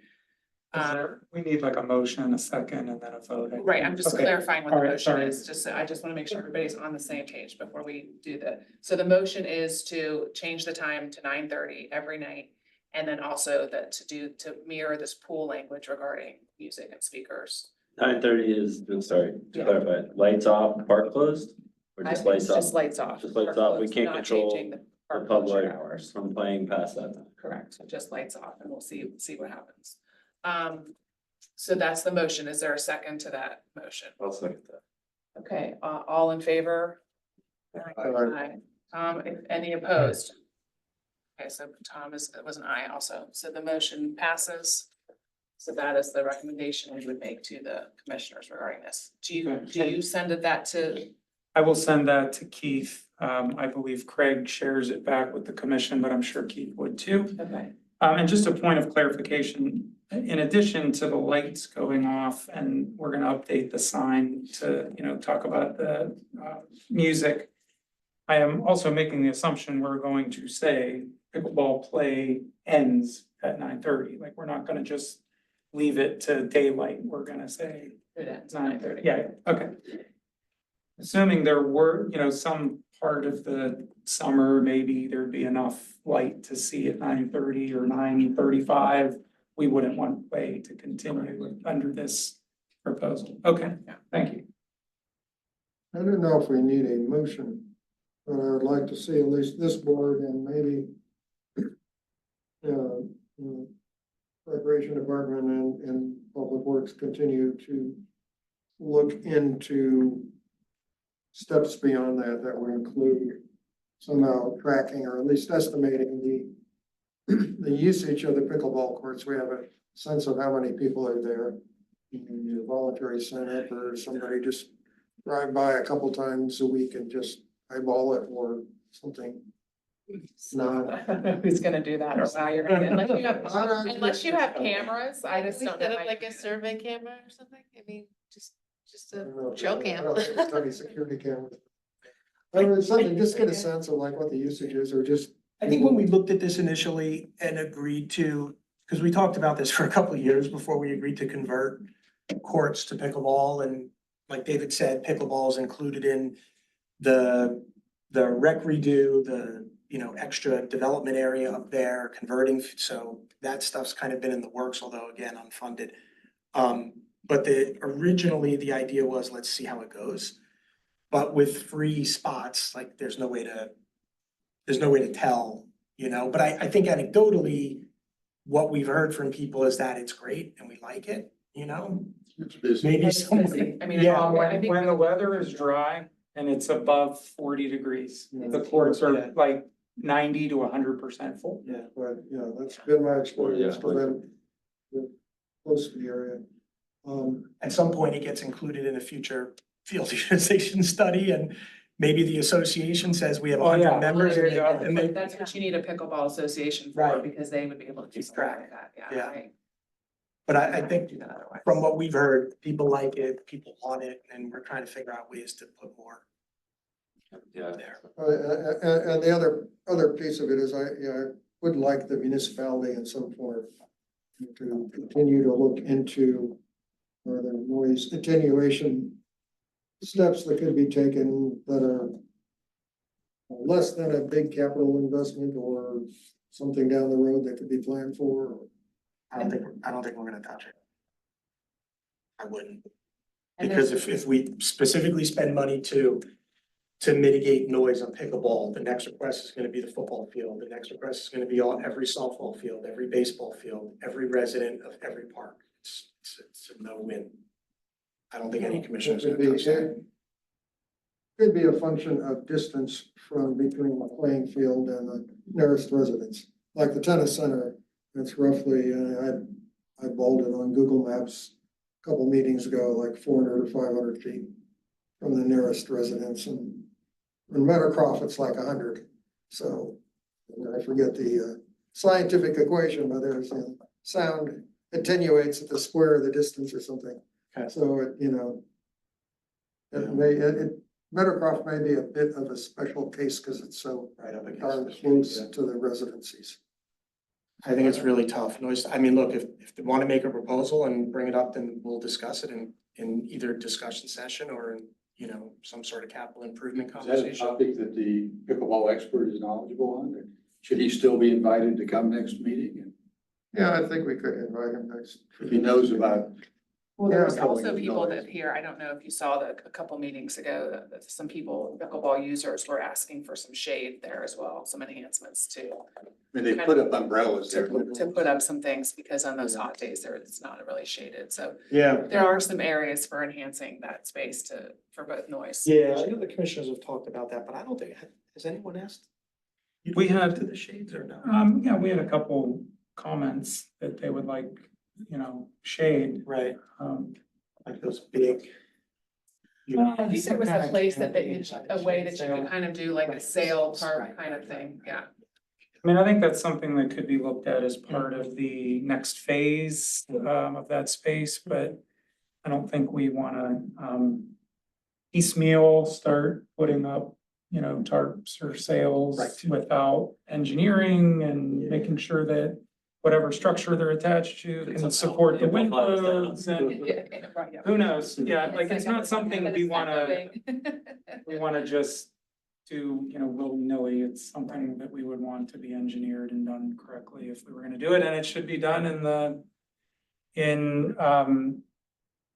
We need like a motion, a second, and then a vote. Right, I'm just Okay. clarifying what the All right, motion sorry. is, I just wanna make sure everybody's on the same page before we do so the motion is to change the time to 9:30 every night. And then also to mirror this pool language regarding music and speakers. 9:30 is, I'm sorry, to Yeah. clarify, lights off, park closed? Or I just think lights it's off? just lights off. Just lights Park off. We closed, can't not control changing the The park closure public hours. from playing past that time. Correct, so just lights off and we'll see what happens. So that's the motion. Is there a second to that motion? I'll second that. Okay, all in favor? Aye. Any opposed? Okay, so Tom was an aye also. So the motion passes. So that is the recommendation we would make to the commissioners regarding this. Do you send that to? I will send that to Keith. I believe Craig shares it back with the commission, but I'm sure Keith would too. Okay. And just a point of clarification, in addition to the lights going off and we're gonna update the sign to, talk about the music. I am also making the assumption we're going to say pickleball play ends at 9:30. Like, we're not gonna just leave it to daylight. We're gonna say It ends. 9:30. Yeah, okay. Assuming there were, some part of the summer, maybe there'd be enough light to see at 9:30 or 9:35. We wouldn't want play to continue under this proposal. Okay, thank you. I don't know if we need a motion, but I would like to see at least this board and maybe Recreation Department and Public Works continue to look into steps beyond that would include somehow tracking or at least estimating the usage of the pickleball courts. We have a sense of how many people are there. You voluntary sign up or somebody just drive by a couple times a week and just eyeball it or something. Who's gonna do that or how you're gonna, unless you have cameras, I just don't know. Instead of like a survey camera or something, I mean, just I a don't know if trail I cam. don't think it's any security cameras. I don't know, something, just get a sense of like what the usage is or just. I think when we looked at this initially and agreed to, because we talked about this for a couple of years before we agreed to convert courts to pickleball, and like David said, pickleball is included in the rec redo, the, extra development area up there, converting, so that stuff's kind of been in the works, although again, unfunded. But originally, the idea was, let's see how it goes. But with free spots, like, there's no way to tell, but I think anecdotally, what we've heard from people is that it's great and we like it, It's busy. maybe somebody. I mean, Yeah, When the weather is dry and it's above 40 degrees, the courts are Yeah. like 90 to 100% full. Yeah, but, that's been my experience for them. Close to the area. At some point, it gets included in a future field utilization study, and maybe the association says we have Oh, yeah. 100 members There and you they, go. and they, That's what you need a pickleball association for, Right. because they would be able to keep Keep track track. of that, Yeah. right? But I think from what we've heard, people like it, people want it, and we're trying to figure out ways to put more Yeah, there. And the other piece of it is I would like the municipality in some form to continue to look into the noise attenuation steps that could be taken that are less than a big capital investment or something down the road that could be planned for. I don't think we're gonna touch it. I wouldn't. And Because if we specifically spend money to mitigate noise on pickleball, the next request is gonna be the football field. The next request is gonna be on every softball field, every baseball field, every resident of every park. It's a no-win. I don't think any commissioner is gonna touch that. Could be a function of distance from between the playing field and the nearest residence. Like the tennis center, it's roughly, I balled it on Google Maps a couple meetings ago, like 400 or 500 feet from the nearest residence, and in Meadowcroft, it's like 100. So I forget the scientific equation, but there's sound attenuates at the square of the distance or something. Okay. So Meadowcroft may be a bit of a special case because it's so Right up darn against. close to the residencies. I think it's really tough. Noise, I mean, look, if they wanna make a proposal and bring it up, then we'll discuss it in either discussion session or in, some sort of capital improvement Is that a conversation. topic that the pickleball expert is knowledgeable on? Or should he still be invited to come next meeting? Yeah, I think we could invite him next. If he knows about, Well, there was Yeah. also people that here, I don't know if you saw that a couple meetings ago, that some people, pickleball users were asking for some shade there as well, some enhancements to they put up umbrellas there. to put up some things, because on those hot days there, it's not really shaded, so Yeah. there are some areas for enhancing that space for both noise. Yeah, I know the commissioners have talked about that, but I don't think, has anyone asked? You We had- to the shades or no? Yeah, we had a couple comments that they would like, shade. Right, Um, like those big. I think there was a place that a way that you could kind of do like a sail tarp kind of thing, yeah. I mean, I think that's something that could be looked at as part of the next phase, of that space, but I don't think we wanna, piecemeal start putting up, tarps or sails Right. without engineering and making sure that whatever structure they're attached to can support the wind loads and who knows? Yeah, like it's not something we wanna just do, willy-nilly. It's something that we would want to be engineered and done correctly if we were gonna do it, and it should be done in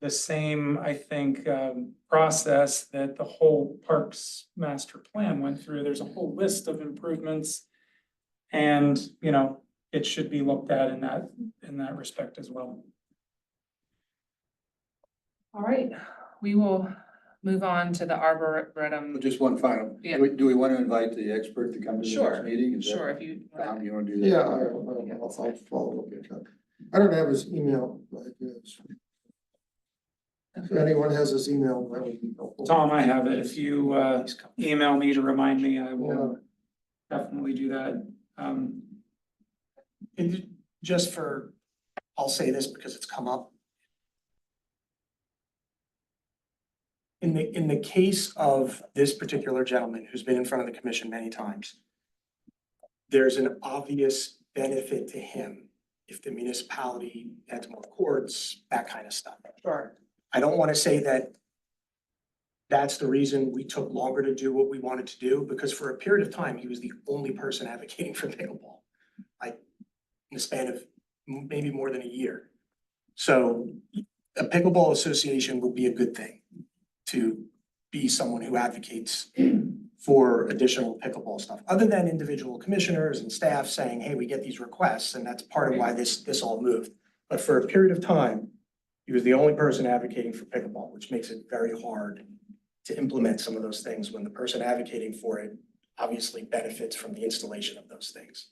the same, I think, process that the whole parks master plan went through. There's a whole list of improvements. And, it should be looked at in that respect as well. All right, we will move on to the arboretum. Just one final, Yeah. do we want to invite the expert to come to the Sure, next meeting? Is that- Sure, if you. Tom, you want to do that? Yeah, I'll follow up with that. I don't have his email, but yes. If anyone has his email, that would be helpful. Tom, I have it. If you email me to remind me, I will definitely do that. And just for, I'll say this because it's come up. In the case of this particular gentleman who's been in front of the commission many times, there's an obvious benefit to him if the municipality adds more courts, that kind of stuff. Sure. I don't want to say that that's the reason we took longer to do what we wanted to do, because for a period of time, he was the only person advocating for pickleball. Like, in the span of maybe more than a year. So a pickleball association would be a good thing to be someone who advocates for additional pickleball stuff, other than individual commissioners and staff saying, hey, we get these requests, and that's part of why this all moved. But for a period of time, he was the only person advocating for pickleball, which makes it very hard to implement some of those things when the person advocating for it obviously benefits from the installation of those things.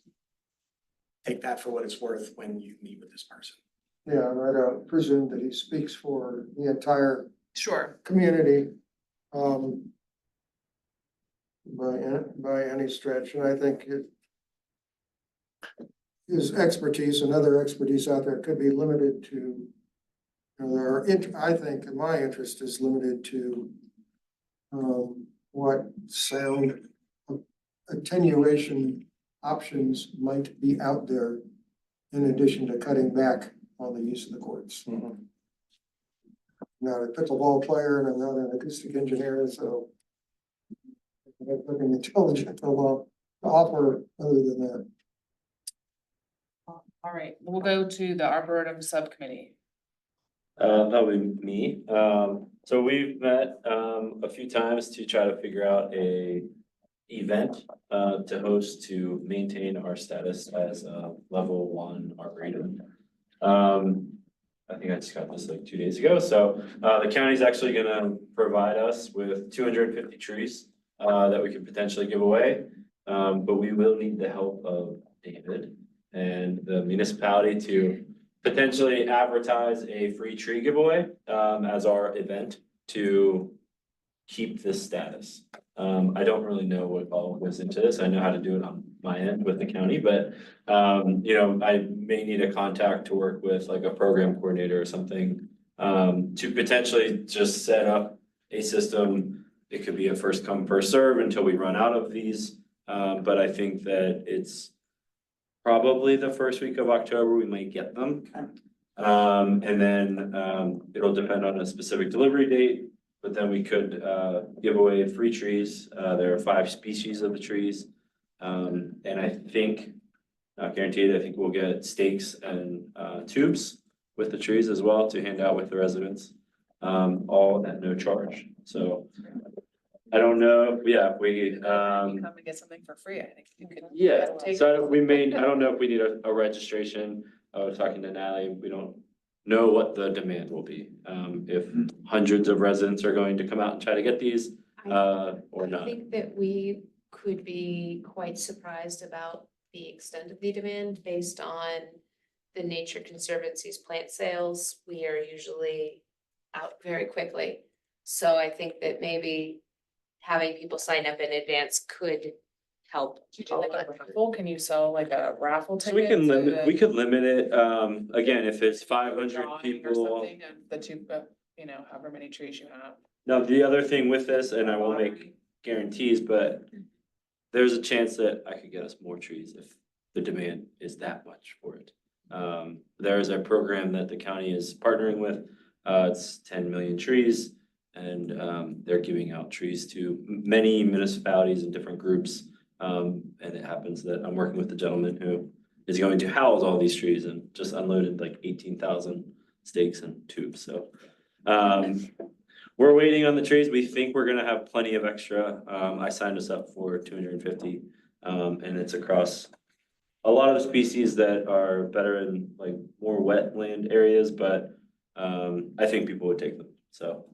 Take that for what it's worth when you meet with this person. Yeah, and I don't presume that he speaks for the entire Sure. community. By any stretch, and I think his expertise and other expertise out there could be limited to, you know, I think my interest is limited to what sound attenuation options might be out there in addition to cutting back on the use of the courts. I'm not a pickleball player and I'm not an acoustic engineer, so I have nothing intelligent to offer other than that. All right, we'll go to the Arboretum Subcommittee. That'll be me. So we've met, a few times to try to figure out a event, to host to maintain our status as a level 1 arboretum. I think I just got this like 2 days ago. So, the county's actually gonna provide us with 250 trees, that we could potentially give away. But we will need the help of David and the municipality to potentially advertise a free tree giveaway, as our event to keep this status. I don't really know what all goes into this. I know how to do it on my end with the county, but, you know, I may need a contact to work with like a program coordinator or something, to potentially just set up a system. It could be a first come, first serve until we run out of these. But I think that it's probably the first week of October, we might get them. And then, it'll depend on a specific delivery date, but then we could, give away free trees. There are 5 species of the trees. And I think, not guaranteed, I think we'll get stakes and, tubes with the trees as well to hand out with the residents, all at no charge. So I don't know, yeah, we, Come and get something for free, I think you could. yeah, take- so we may, I don't know if we need a registration. I was talking to Natalie, we don't know what the demand will be. If hundreds of residents are going to come out and try to get these, or I not. think that we could be quite surprised about the extent of the demand based on the Nature Conservancy's plant sales. We are usually out very quickly. So I think that maybe having people sign up in advance could help. Do you do like a raffle? Can you sell like a raffle So ticket? we can to limit, the- we could limit it, again, if it's a 500 drawing or people. something of the two, you know, however many trees you have. Now, the other thing with this, and I won't make guarantees, but there's a chance that I could get us more trees if the demand is that much for it. There is a program that the county is partnering with, it's 10 million trees. And they're giving out trees to many municipalities and different groups. And it happens that I'm working with a gentleman who is going to house all these trees and just unloaded like 18,000 stakes and tubes, so. We're waiting on the trees. We think we're gonna have plenty of extra. I signed us up for 250. And it's across a lot of the species that are better in like more wetland areas, but I think people would take them, so.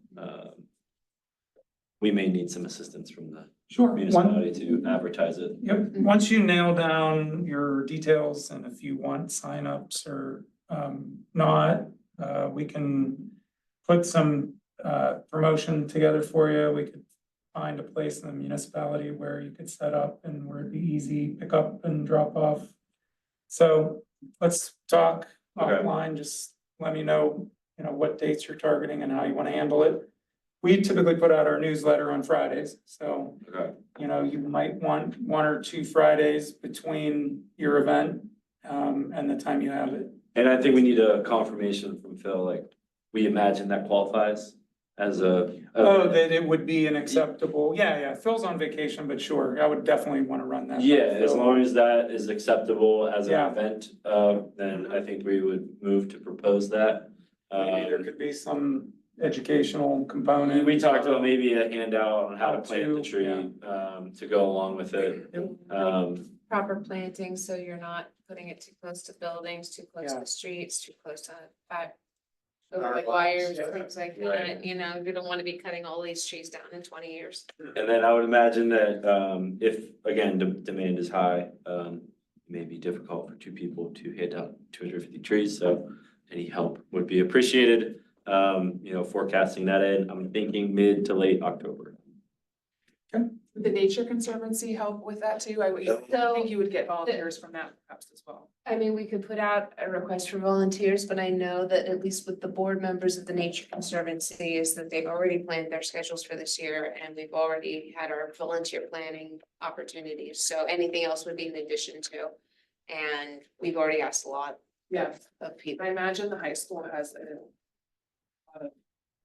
We may need some assistance from the Sure. municipality to advertise it. Yep, once you nail down your details and if you want signups or not, we can put some promotion together for you. We could find a place in the municipality where you could set up and where it'd be easy pick up and drop off. So let's talk Okay. offline, just let me know, you know, what dates you're targeting and how you want to handle it. We typically put out our newsletter on Fridays, so Okay. you know, you might want 1 or 2 Fridays between your event, and the time you have it. And I think we need a confirmation from Phil, like, we imagine that qualifies as a. Oh, that it would be an acceptable, yeah, Phil's on vacation, but sure, I would definitely want to run that. by Yeah, as Phil. long as that is acceptable as an Yeah. event, then I think we would move to propose that. Maybe there could be some educational component. We talked about maybe a handout on how to How plant the to, tree, to go along with it. Proper planting, so you're not putting it too close to buildings, too close to Yeah. the streets, too close to Power overhead lines, wires, yeah. things like Right. that, you know, you don't wanna be cutting all these trees down in 20 years. And then I would imagine that, if, again, demand is high, it may be difficult for 2 people to hit out 250 trees, so any help would be appreciated. You know, forecasting that in, I'm thinking mid to late October. Would the Nature Conservancy help with that too? I think you would get volunteers from that perhaps as well. I mean, we could put out a request for volunteers, but I know that at least with the board members of the Nature Conservancy is that they've already planned their schedules for this year and we've already had our volunteer planning opportunities. So anything else would be in addition to. And we've already asked a lot Yeah, of people. I imagine the high school has a lot of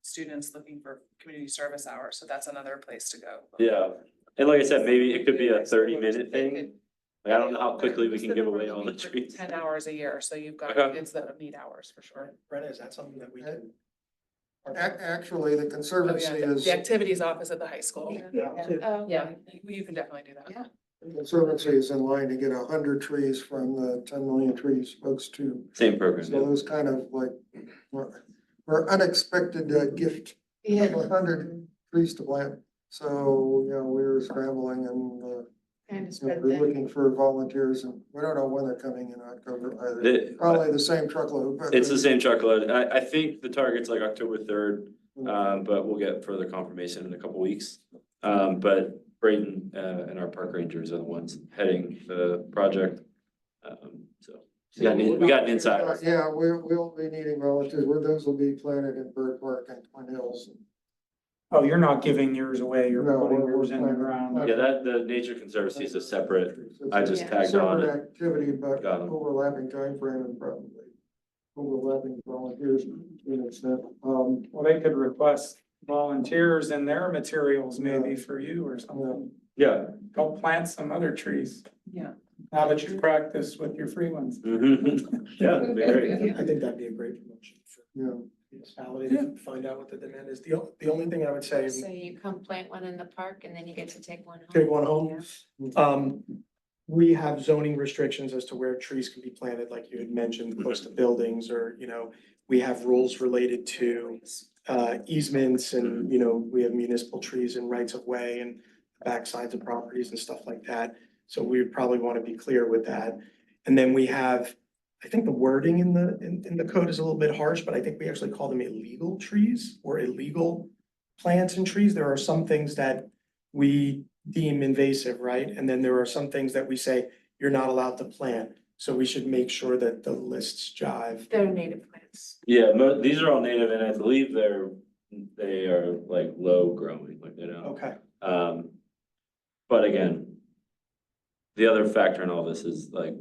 students looking for community service hours, so that's another place to go. Yeah, and like I said, maybe it could be a 30-minute thing. Like, I don't know how quickly we can give away all the trees. 10 hours a year, so you've got Okay. kids that need hours for sure. Brenna, is that something that we can? Actually, the Oh, Conservancy yeah, is, the activities office at the high school. Oh, Yeah, you can definitely do that. Yeah. the Conservancy is in line to get 100 trees from the 10 million trees folks too. Same program, So yeah. those kind of like, were unexpected gift, Yeah. 100 trees to plant. So, you know, we were scrambling and, Kind of you know, spread we're the, looking for volunteers and we don't know when they're coming in October either. The- Probably the same truckload, but. It's the same truckload. I think the target's like October 3rd, but we'll get further confirmation in a couple weeks. But Braden, and our park rangers are the ones heading the project. So we got an insider. Yeah, we'll be needing volunteers, where those will be planted in Bird Park and Twin Hills. Oh, you're not giving yours away, you're No, putting we're yours in the planting. ground. Yeah, the Nature Conservancy is a separate, I just Yeah. tagged on Separate it. activity, but Got 'em. overlapping timeframe and probably overlapping volunteers to an extent. Well, they could request volunteers in their materials maybe for you or something. Yeah. Go plant some other trees. Yeah. Now that you practice with your free ones. Mhm. Yeah, that'd be great. I think that'd be a great promotion for Yeah. municipality to find out what the demand is. The only thing I would say, so you come plant one in the park and then you get to take one home. take one home. We have zoning restrictions as to where trees can be planted, like you had mentioned, close to buildings or, you know, we have rules related to easements and, you know, we have municipal trees and rights of way and backsides of properties and stuff like that. So we would probably want to be clear with that. And then we have, I think the wording in the code is a little bit harsh, but I think we actually call them illegal trees or illegal plants and trees. There are some things that we deem invasive, right? And then there are some things that we say you're not allowed to plant. So we should make sure that the lists jive. They're native plants. Yeah, these are all native and I believe they are like low growing, like they don't. Okay. But again, the other factor in all this is like,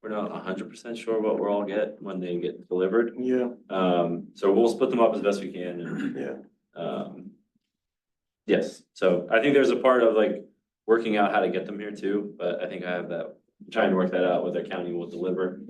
we're not 100% sure what we'll all get when they get delivered. Yeah, So we'll split them up as best we can and, yeah. yes, so I think there's a part of like working out how to get them here too, but I think I have that, trying to work that out with the county will deliver,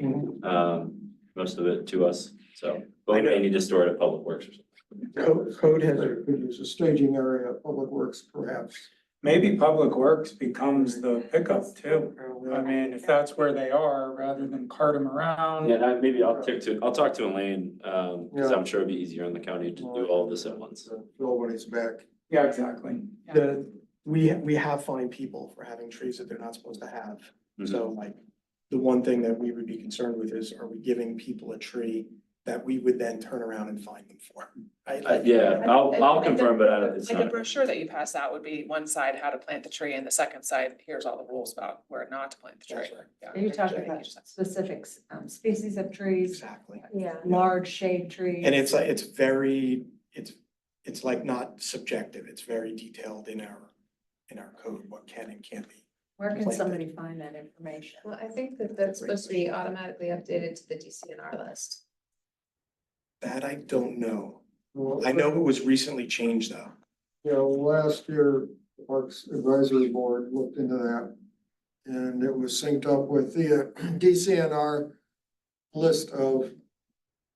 most of it to us, so. But we may need to store it at Public Works or something. Code has, Could use a staging area, Public Works perhaps. Maybe Public Works becomes the pickup too. I mean, if that's where they are, rather than cart them around. Yeah, and maybe I'll talk to Elaine, cause I'm sure it'd be easier on the county to do all of this at once. Phil when he's back. Yeah, exactly. we have fined people for having trees that they're not supposed to have. So like, the one thing that we would be concerned with is, are we giving people a tree that we would then turn around and fine them for? Right? Yeah, I'll confirm, but it's Like a not. brochure that you pass out would be one side, how to plant the tree, and the second side, here's all the rules about where not to plant the tree. That's right. Yeah. You're talking about specific species of trees, Exactly. yeah, large shade trees. And it's like, it's very, it's like not subjective, it's very detailed in our code, what can and can't be. Where can planted. somebody find that information? Well, I think that that's supposed to be automatically updated to the DCNR list. That I don't know. Well, I know it was recently changed though. You know, last year, the Parks Advisory Board looked into that. And it was synced up with the DCNR list of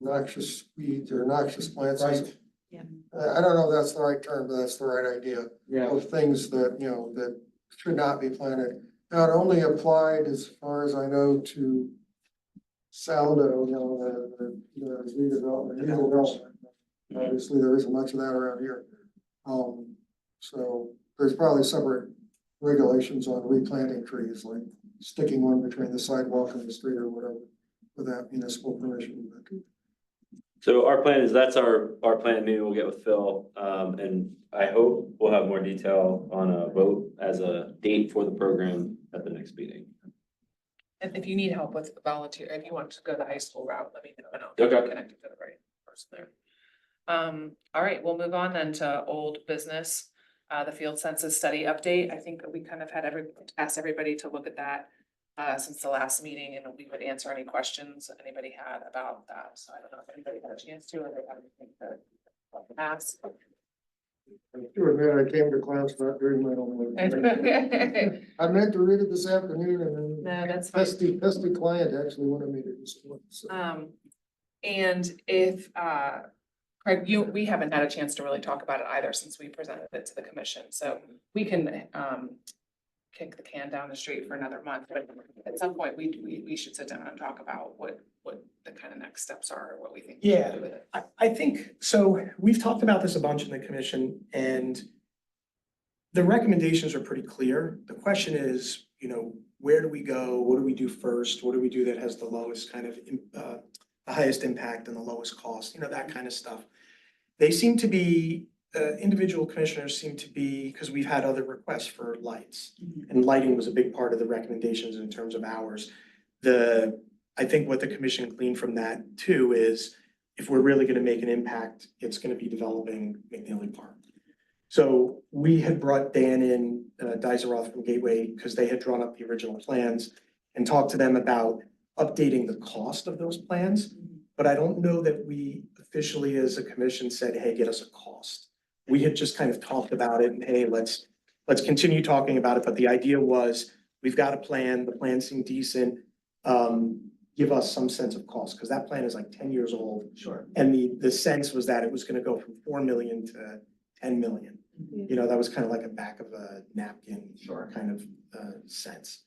noxious weeds or noxious plants. Right. Yeah. I don't know if that's the right term, but that's the right idea Yeah. of things that, you know, that should not be planted. Now, it only applied, as far as I know, to Saldo, you know, the redevelopment, new development. Obviously, there isn't much of that around here. So there's probably separate regulations on replanting trees, like sticking one between the sidewalk and the street or whatever, without municipal permission. So our plan is, that's our plan, maybe we'll get with Phil, and I hope we'll have more detail on a vote as a date for the program at the next meeting. And if you need help with volunteer, if you want to go the high school route, let me know and I'll Okay. connect you to the right person there. All right, we'll move on then to old business, the field census study update. I think we kind of had asked everybody to look at that since the last meeting, and we would answer any questions anybody had about that. So I don't know if anybody had a chance to, or they have anything to ask. To admit, I came to class not during my homework. I meant to read it this afternoon and No, then that's fine. pesky client actually wanted me to respond, so. And if, Craig, we haven't had a chance to really talk about it either since we presented it to the commission, so we can, kick the can down the street for another month, but at some point, we should sit down and talk about what the kind of next steps are, or what we think. we should Yeah. do with it. I think, so we've talked about this a bunch in the commission and the recommendations are pretty clear. The question is, where do we go? What do we do first? What do we do that has the lowest kind of, the highest impact and the lowest cost, that kind of stuff. They seem to be, individual commissioners seem to be, because we've had other requests for lights. And lighting was a big part of the recommendations in terms of hours. I think what the commission gleaned from that too is if we're really gonna make an impact, it's gonna be developing McNeely Park. So we had brought Dan in, Dizeroth from Gateway, because they had drawn up the original plans and talked to them about updating the cost of those plans. But I don't know that we officially as a commission said, hey, get us a cost. We had just kind of talked about it and hey, let's continue talking about it. But the idea was, we've got a plan, the plan seemed decent. Give us some sense of cost, because that plan is like 10 years old. Sure. And the sense was that it was gonna go from 4 million to 10 million. That was kind of like a back of a napkin. Sure. Kind of sense.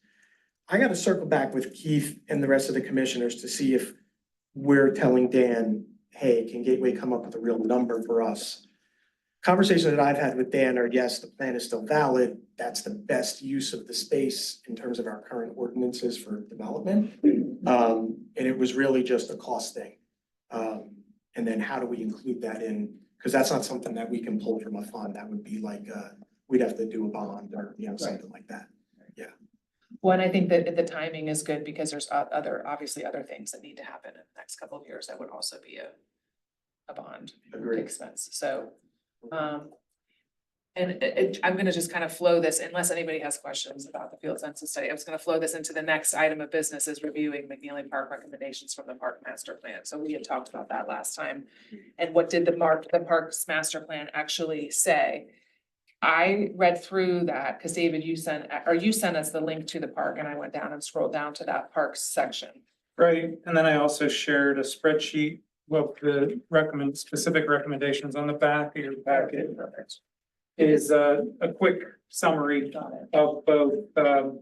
I gotta circle back with Keith and the rest of the commissioners to see if we're telling Dan, hey, can Gateway come up with a real number for us? Conversations that I've had with Dan are, yes, the plan is still valid. That's the best use of the space in terms of our current ordinances for development. And it was really just a cost thing. And then how do we include that in? Because that's not something that we can pull from a fund. That would be like, we'd have to do a bond or, something like that. Well, and I think that the timing is good because there's obviously other things that need to happen in the next couple of years. That would also be a bond Agreed. expense. So, I'm gonna just kind of flow this, unless anybody has questions about the field census study, I was gonna flow this into the next item of business, is reviewing McNeely Park recommendations from the park master plan. So we had talked about that last time. And what did the parks master plan actually say? I read through that, because David, you sent us the link to the park, and I went down and scrolled down to that parks section. Right, and then I also shared a spreadsheet with the specific recommendations on the back of your packet. Is a quick summary of both, the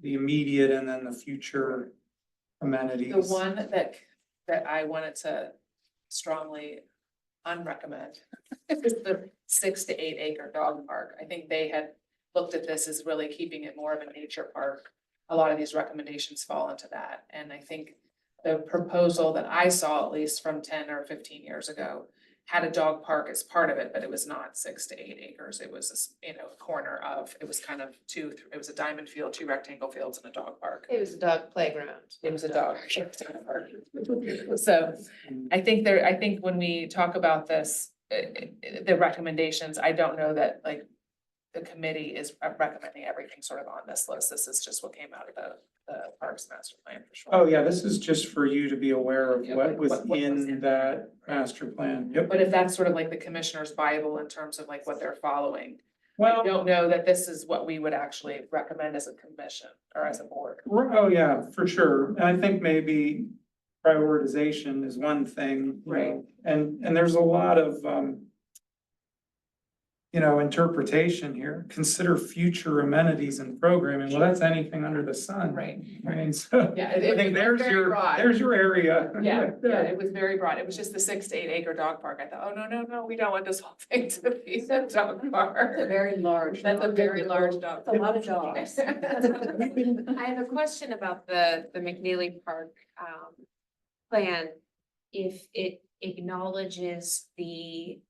immediate and then the future amenities. The one that I wanted to strongly unrecommend is the 6 to 8 acre dog park. I think they had looked at this as really keeping it more of a nature park. A lot of these recommendations fall into that. And I think the proposal that I saw, at least from 10 or 15 years ago, had a dog park as part of it, but it was not 6 to 8 acres. It was, a corner of, it was kind of it was a diamond field, 2 rectangle fields and a dog park. It was a dog playground. It was a dog park. So I think when we talk about this, the recommendations, I don't know that like the committee is recommending everything sort of on this list. This is just what came out of the Parks Master Plan for sure. Oh, yeah, this is just for you to be aware of Yeah, what was what was in in that master plan. Yep. But if that's sort of like the commissioner's Bible in terms of like what they're following, I Well, don't know that this is what we would actually recommend as a commission or as a board. oh, yeah, for sure. And I think maybe prioritization is one thing. Right. And there's a lot of, interpretation here. Consider future amenities and programming. Well, that's anything under the sun. Right. I mean, so. Yeah, I think there's your area. Yeah, right yeah, there. it was very broad. It was just the 6 to 8 acre dog park. I thought, oh, no, we don't want this whole thing to be a dog park. very large. That's a very large dog. That's a lot of dogs. I have a question about the McNeely Park plan. if it acknowledges the,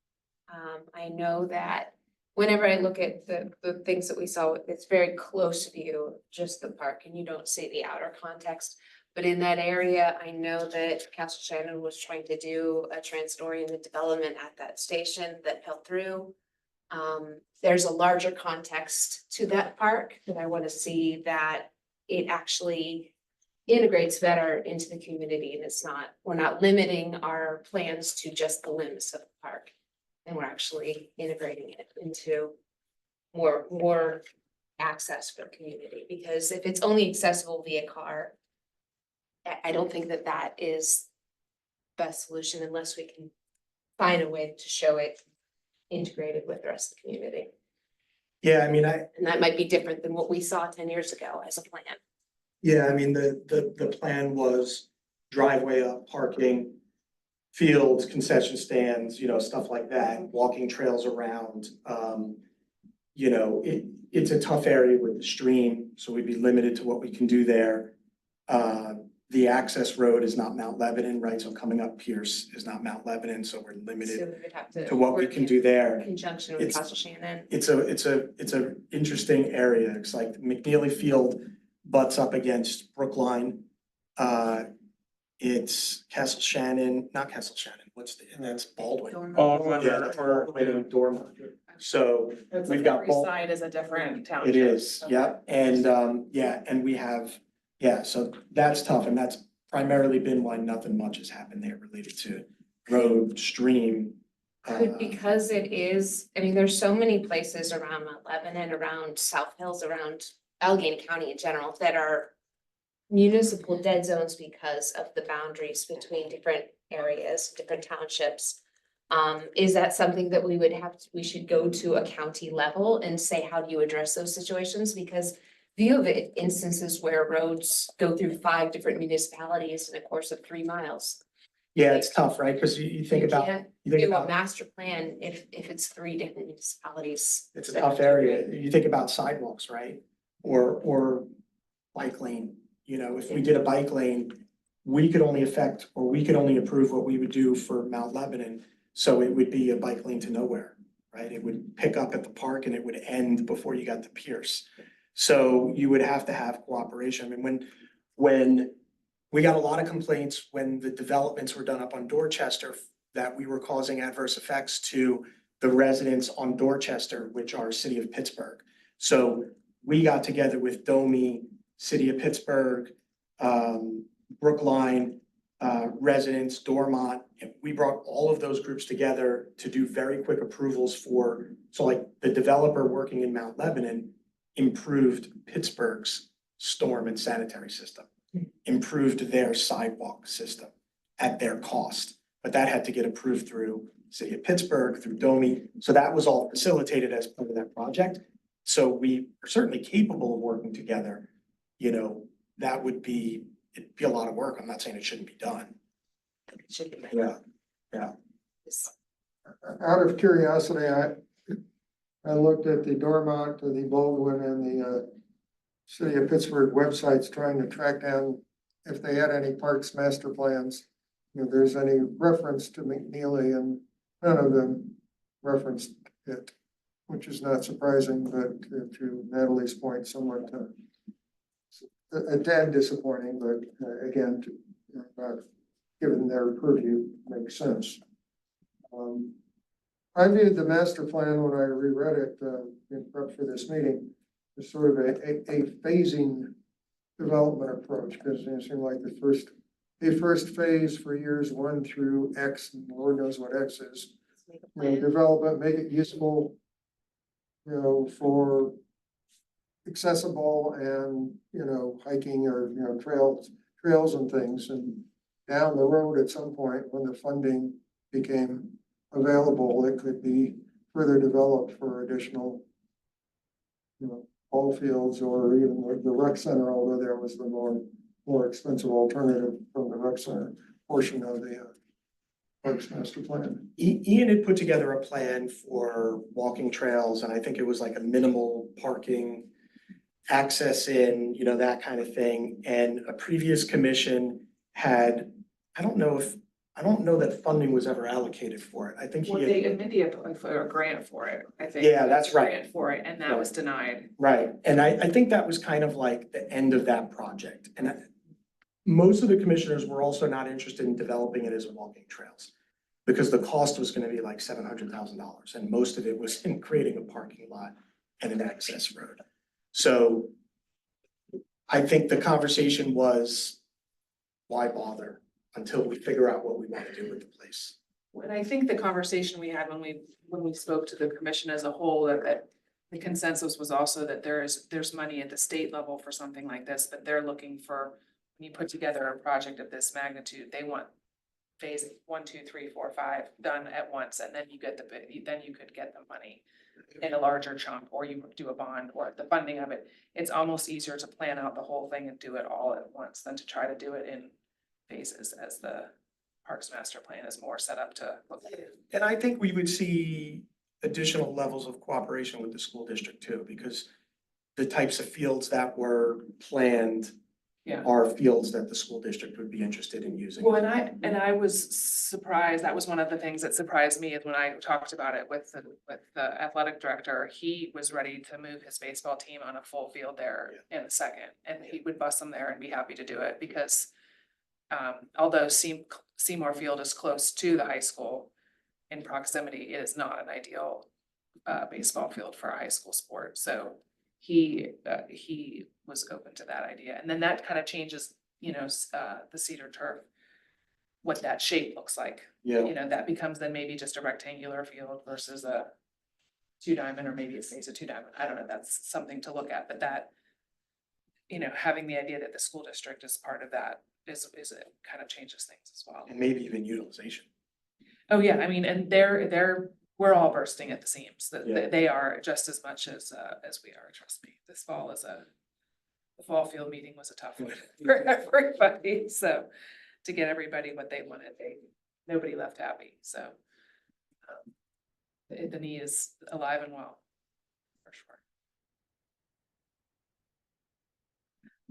I know that whenever I look at the things that we saw, it's very close view, of just the park, and you don't see the outer context. But in that area, I know that Castle Shannon was trying to do a trans-oriented development at that station that fell through. There's a larger context to that park that I want to see that it actually integrates better into the community, and it's not, we're not limiting our plans to just the limbs of the park. And we're actually integrating it into more access for the community, because if it's only accessible via car, I don't think that that is best solution unless we can find a way to show it integrated with the rest of the community. Yeah, I mean, And that might be different than what we saw 10 years ago as a plan. yeah, I mean, the plan was driveway up, parking, fields, concession stands, stuff like that, walking trails around. It's a tough area with the stream, so we'd be limited to what we can do there. The access road is not Mount Lebanon, right? So coming up Pierce is not Mount Lebanon, so we're So limited we would have to what we work can in do there. Conjunction with It's- Castle Shannon. It's a interesting area. It's like McNeely Field butts up against Brookline. It's Castle Shannon, not Castle Shannon, and that's Baldwin. Baldwin Yeah, that's Baldwin and Dormont. So we've got Every both. side is a different township. It is, Okay. yeah, and and we have, so that's tough, and that's primarily been why nothing much has happened there related to road, stream. Could, because it is, I mean, there's so many places around Mount Lebanon, around South Hills, around Allegheny County in general that are municipal dead zones because of the boundaries between different areas, different townships. Is that something that we should go to a county level and say, how do you address those situations? Because you have instances where roads go through 5 different municipalities in a course of 3 miles. Yeah, it's tough, right? Because you think You about, can't you think do a about, master plan if it's 3 different municipalities. it's a tough area. You think about sidewalks, right? Or bike lane, if we did a bike lane, we could only approve what we would do for Mount Lebanon. So it would be a bike lane to nowhere, right? It would pick up at the park and it would end before you got to Pierce. So you would have to have cooperation. I mean, when we got a lot of complaints when the developments were done up on Dorchester that we were causing adverse effects to the residents on Dorchester, which are city of Pittsburgh. So we got together with Domi, city of Pittsburgh, Brookline, residents, Dormont. And we brought all of those groups together to do very quick approvals so like the developer working in Mount Lebanon improved Pittsburgh's storm and sanitary system, improved their sidewalk system at their cost. But that had to get approved through city of Pittsburgh, through Domi. So that was all facilitated as part of that project. So we are certainly capable of working together. It'd be a lot of work. I'm not saying it shouldn't be done. It should be. Yeah. Out of curiosity, I looked at the Dormont, the Baldwin, and the City of Pittsburgh websites trying to track down if they had any parks master plans. If there's any reference to McNeely, and none of them referenced it, which is not surprising, but to Natalie's point, somewhat a tad disappointing, but again, given their purview, makes sense. I viewed the master plan when I reread it in prep for this meeting as sort of a phasing development approach, because it seemed like a first phase for years 1 through X, and Lord knows what X is. Development, make it usable, for accessible and, hiking or, trails and things. And down the road at some point, when the funding became available, it could be further developed for additional, ball fields or even the rec center, although there was the more expensive alternative from the rec center portion of the Parks Master Plan. Ian had put together a plan for walking trails, and I think it was like a minimal parking, access in, that kind of thing. And a previous commission had, I don't know if I don't know that funding was ever allocated for it. I think Well, he they had, admitted applied for a grant for it, I think. Yeah, that's right. Grant for it, and that was denied. right, and I think that was kind of like the end of that project. And most of the commissioners were also not interested in developing it as a walking trails. Because the cost was gonna be like $700,000, and most of it was in creating a parking lot and an access road. So I think the conversation was, why bother until we figure out what we wanna do with the place? And I think the conversation we had when we spoke to the commission as a whole, that the consensus was also that there's money at the state level for something like this, but they're looking for, when you put together a project of this magnitude, they want phase 1, 2, 3, 4, 5 done at once, and then you get then you could get the money in a larger chunk, or you do a bond, or the funding of it. It's almost easier to plan out the whole thing and do it all at once than to try to do it in phases, as the Parks Master Plan is more set up to look at it. And I think we would see additional levels of cooperation with the school district too, because the types of fields that were planned Yeah. are fields that the school district would be interested in using. Well, and I was surprised, that was one of the things that surprised me is when I talked about it with the athletic director, he was ready to move his baseball team on a full field there in a second, and he would bus them there and be happy to do it, because although Seymour Field is close to the high school in proximity, it is not an ideal baseball field for a high school sport, so he was open to that idea, and then that kind of changes, the cedar turf, what that shape looks like. Yeah, That becomes then maybe just a rectangular field versus a 2-diamond, or maybe it stays a 2-diamond. I don't know, that's something to look at, but that, having the idea that the school district is part of that is it kind of changes things as well. and maybe even utilization. Oh, yeah, I mean, and we're all bursting at the seams, that Yeah. they are just as much as we are, trust me. This fall the fall field meeting was a tough one for everybody, so to get everybody what they wanted, nobody left happy, so. The knee is alive and well, for sure.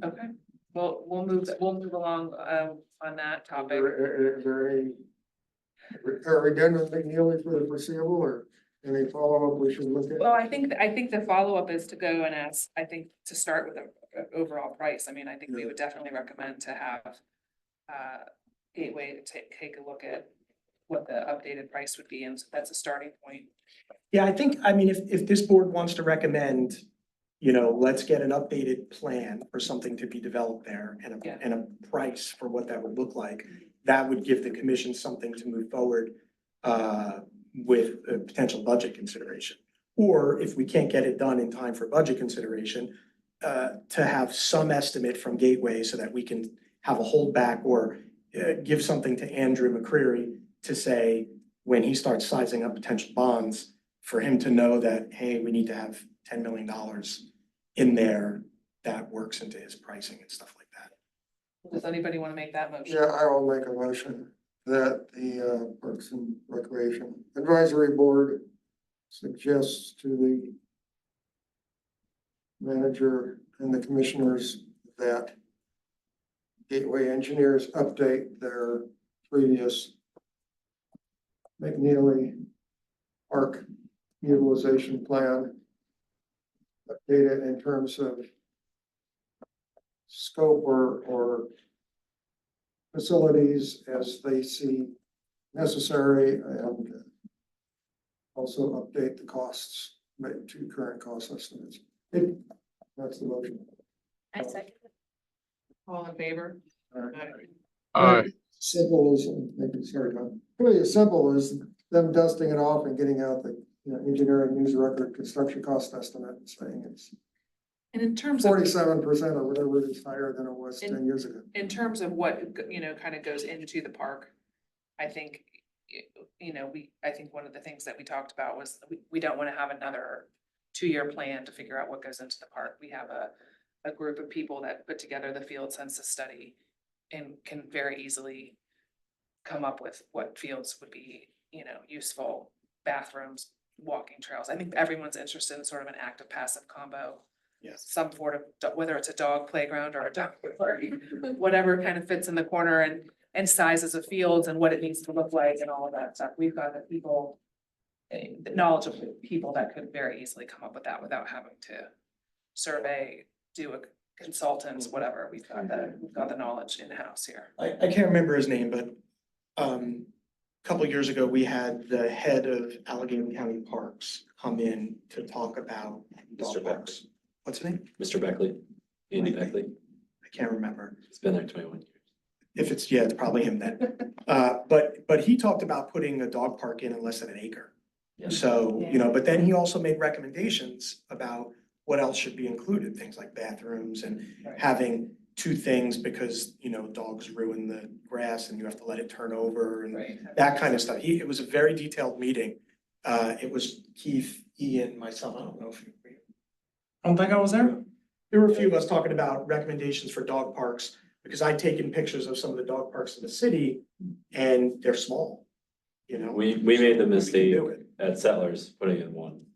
Okay, well, we'll move along on that topic. Is there any, are we done with McNeely for the foreseeable, or any follow-up we should look at? Well, I think the follow-up is to go and ask, I think, to start with an overall price. I mean, I think we would definitely recommend to have Gateway to take a look at what the updated price would be, and so that's a starting point. Yeah, I mean, if this board wants to recommend, let's get an updated plan for something to be developed there and Yeah. and a price for what that would look like. That would give the commission something to move forward with a potential budget consideration. Or if we can't get it done in time for budget consideration, to have some estimate from Gateway so that we can have a holdback or give something to Andrew McCreary to say, when he starts sizing up potential bonds, for him to know that, hey, we need to have $10 million in there that works into his pricing and stuff like that. Does anybody want to make that motion? Yeah, I will make a motion that the Parks and Recreation Advisory Board suggests to the manager and the commissioners that Gateway Engineers update their previous McNeely Park utilization plan. Update it in terms of scope or facilities as they see necessary, and also update the costs to current cost estimates. That's the motion. I second. All in favor? Simple as, maybe, sorry, Tom. Really as simple as them dusting it off and getting out the, engineering news record construction cost estimate and saying it's And in terms of 47% or whatever it is higher than it was 10 years ago. in terms of what, kind of goes into the park, I think, I think one of the things that we talked about was we don't want to have another 2-year plan to figure out what goes into the park. We have a group of people that put together the field census study and can very easily come up with what fields would be, useful, bathrooms, walking trails. I think everyone's interested in sort of an active passive combo. Yes. Some sort of, whether it's a dog playground or a dog park, whatever kind of fits in the corner, and sizes of fields and what it needs to look like and all of that stuff. We've got the people, the knowledgeable people that could very easily come up with that without having to survey, do a consultants, whatever. We've got the knowledge in-house here. I can't remember his name, but a couple of years ago, we had the head of Allegheny County Parks come in to talk about Mr. dog parks. What's his name? Mr. Beckley, Andy Beckley, I can't remember. he's been there 21 years. If it's, yeah, it's probably him then. But he talked about putting a dog park in less than an acre. Yeah. So, you know, but then he also made recommendations about what else should be included, things like bathrooms and Right. having two things because, you know, dogs ruin the grass and you have to let it turn over and Right. that kind of stuff. It was a very detailed meeting. It was Keith, Ian, myself, I don't know if you. I don't think I was there. There were a few of us talking about recommendations for dog parks, because I'd taken pictures of some of the dog parks in the city and they're small, you know? We made the We can mistake do it. at Settlers putting in one.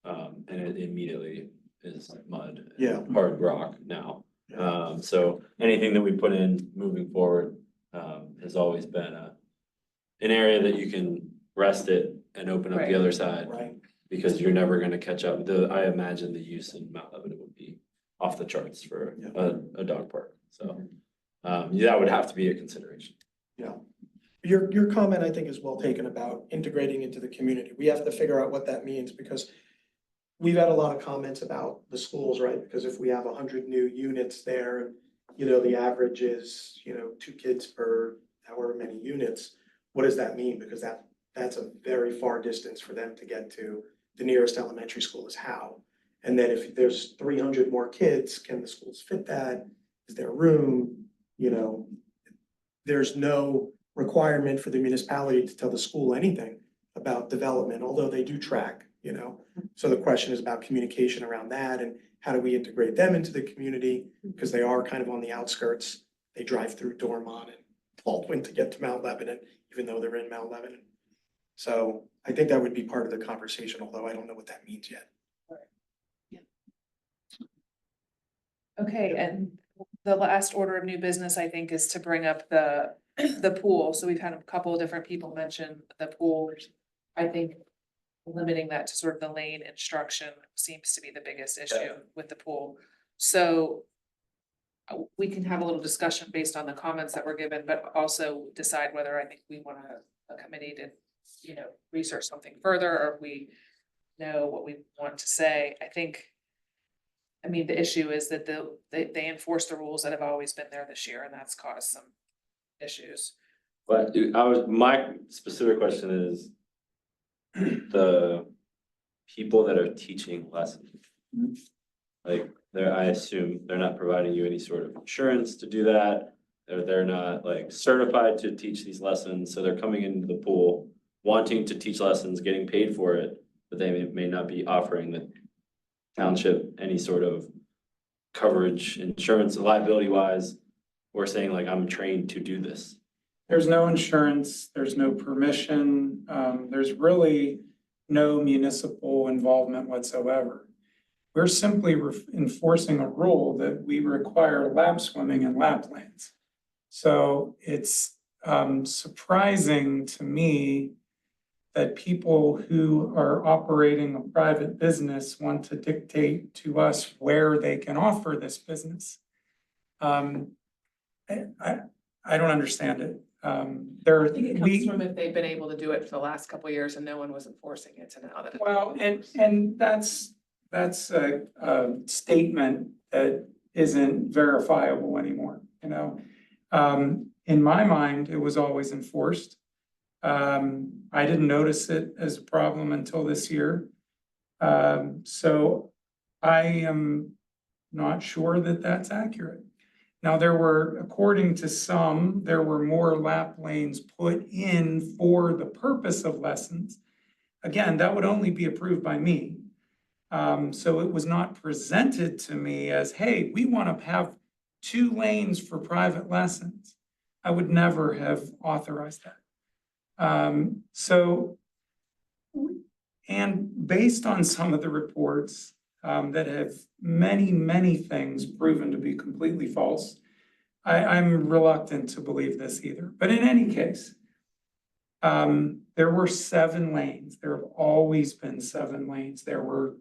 And it immediately is mud. and Yeah. Hard rock now. Yeah. So anything that we put in moving forward, has always been an area that you can rest it and open up Right. the other side. Right, Because you're never gonna catch up. I imagine the use in Mount Lebanon would be off the charts for Yeah. a dog park, so. That would have to be a consideration. yeah. Your comment, I think, is well taken about integrating into the community. We have to figure out what that means, because we've had a lot of comments about the schools, right? Because if we have 100 new units there, you know, the average is, you know, 2 kids per however many units. What does that mean? Because that's a very far distance for them to get to. The nearest elementary school is Howe. And then if there's 300 more kids, can the schools fit that? Is there room? You know, there's no requirement for the municipality to tell the school anything about development, although they do track, you know? So the question is about communication around that and how do we integrate them into the community? Because they are kind of on the outskirts. They drive through Dormont and Baldwin to get to Mount Lebanon, even though they're in Mount Lebanon. So I think that would be part of the conversation, although I don't know what that means yet. Okay, and the last order of new business, I think, is to bring up the pool. So we've had a couple of different people mention the pool. I think limiting that to sort of the lane instruction seems to be the biggest issue with the pool. So we can have a little discussion based on the comments that were given, but also decide whether I think we want a committee to, you know, research something further, or if we know what we want to say. I mean, the issue is that they enforce the rules that have always been there this year, and that's caused some issues. But my specific question is the people that are teaching lessons. Like, I assume they're not providing you any sort of insurance to do that. They're not like certified to teach these lessons, so they're coming into the pool, wanting to teach lessons, getting paid for it, but they may not be offering the township any sort of coverage, insurance, liability wise, or saying like, I'm trained to do this. There's no insurance, there's no permission, there's really no municipal involvement whatsoever. We're simply enforcing a rule that we require lap swimming in lap lanes. So it's surprising to me that people who are operating a private business want to dictate to us where they can offer this business. I don't understand it. I think it comes from if they've been able to do it for the last couple of years and no one was enforcing it to now that. Well, and that's a statement that isn't verifiable anymore, you know? In my mind, it was always enforced. I didn't notice it as a problem until this year. So I am not sure that that's accurate. Now, according to some, there were more lap lanes put in for the purpose of lessons. Again, that would only be approved by me. So it was not presented to me as, hey, we want to have 2 lanes for private lessons. I would never have authorized that. And based on some of the reports that have many things proven to be completely false, I'm reluctant to believe this either, but in any case, there were 7 lanes. There have always been 7 lanes. There were,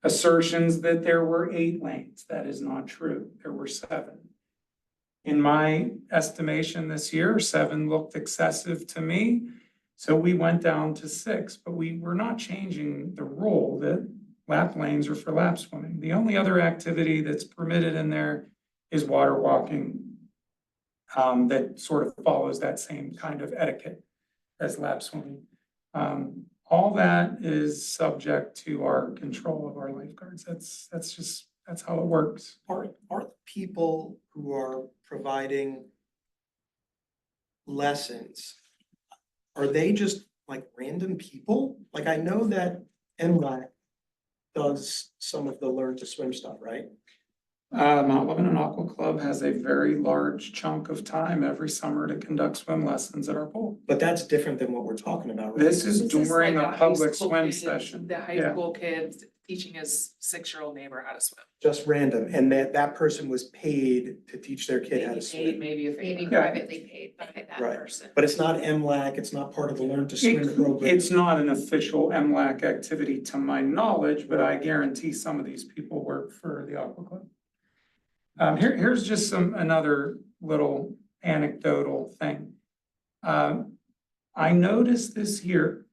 assertions that there were 8 lanes. That is not true. There were 7. In my estimation this year, 7 looked excessive to me. So we went down to 6, but we were not changing the rule that lap lanes are for lap swimming. The only other activity that's permitted in there is water walking. That sort of follows that same kind of etiquette as lap swimming. All that is subject to our control of our lifeguards. That's how it works. Are the people who are providing lessons, are they just like random people? Like, I know that MLAC does some of the learn to swim stuff, right? Mount Lebanon Aqua Club has a very large chunk of time every summer to conduct swim lessons at our pool. But that's different than what we're talking about, right? This is This is during like a high public school swim kid- session. The high Yeah. school kids teaching his 6-year-old neighbor how to swim. Just random, and that person was paid to teach their kid how to Maybe paid, swim. maybe a Maybe favor. privately paid by that Right. person. But it's not MLAC, it's not part of the Learn to Swim program. It's not an official MLAC activity to my knowledge, but I guarantee some of these people work for the Aqua Club. Here's just another little anecdotal thing. I noticed this year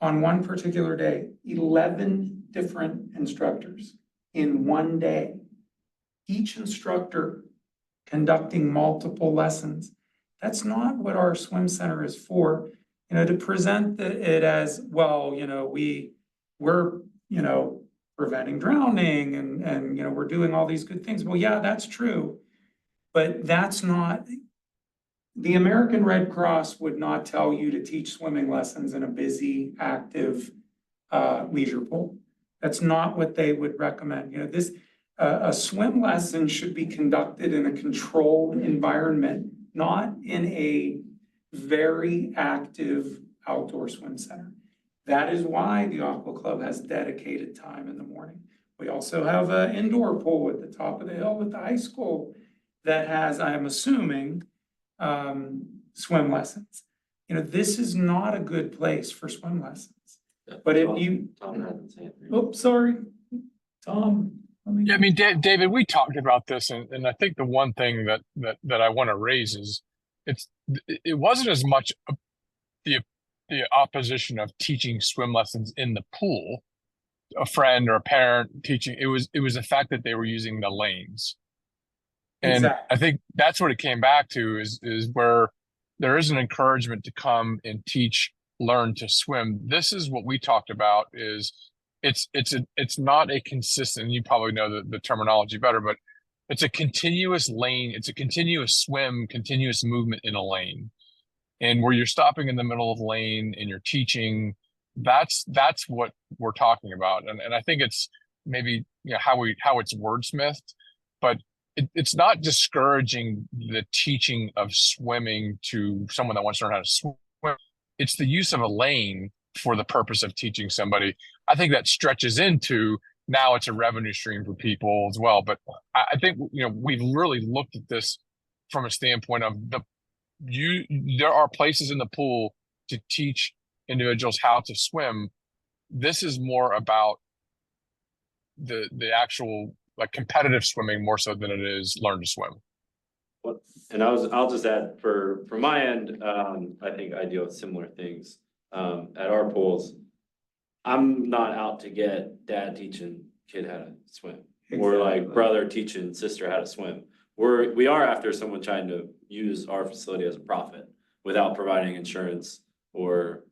on one particular day, 11 different instructors in one day. Each instructor conducting multiple lessons. That's not what our swim center is for. To present it as, well, we're, preventing drowning and we're doing all these good things. Well, yeah, that's true. But that's not, the American Red Cross would not tell you to teach swimming lessons in a busy, active, leisure pool. That's not what they would recommend. A swim lesson should be conducted in a controlled environment, not in a very active outdoor swim center. That is why the Aqua Club has dedicated time in the morning. We also have an indoor pool at the top of the hill at the high school that has, I am assuming, swim lessons. This is not a good place for swim lessons. But if you, Tom hasn't said anything. oops, sorry, Tom. Yeah, I mean, David, we talked about this, and I think the one thing that I want to raise is it wasn't as much the opposition of teaching swim lessons in the pool, a friend or a parent teaching. It was the fact that they were using the lanes, and Exactly. I think that's what it came back to is where there is an encouragement to come and teach, learn to swim. This is what we talked about is. It's not a consistent, you probably know the terminology better, but it's a continuous lane. It's a continuous swim, continuous movement in a lane. And where you're stopping in the middle of the lane and you're teaching, that's what we're talking about. And I think it's maybe how it's wordsmithed, but it's not discouraging the teaching of swimming to someone that wants to learn how to swim. It's the use of a lane for the purpose of teaching somebody. I think that stretches into now it's a revenue stream for people as well. But I think, we've really looked at this from a standpoint of there are places in the pool to teach individuals how to swim. This is more about the actual like competitive swimming more so than it is learn to swim. And I'll just add for my end, I think I deal with similar things. At our pools, I'm not out to get dad teaching kid how to swim. Or like brother teaching sister how to swim. We are after someone trying to use our facility as a profit without providing insurance or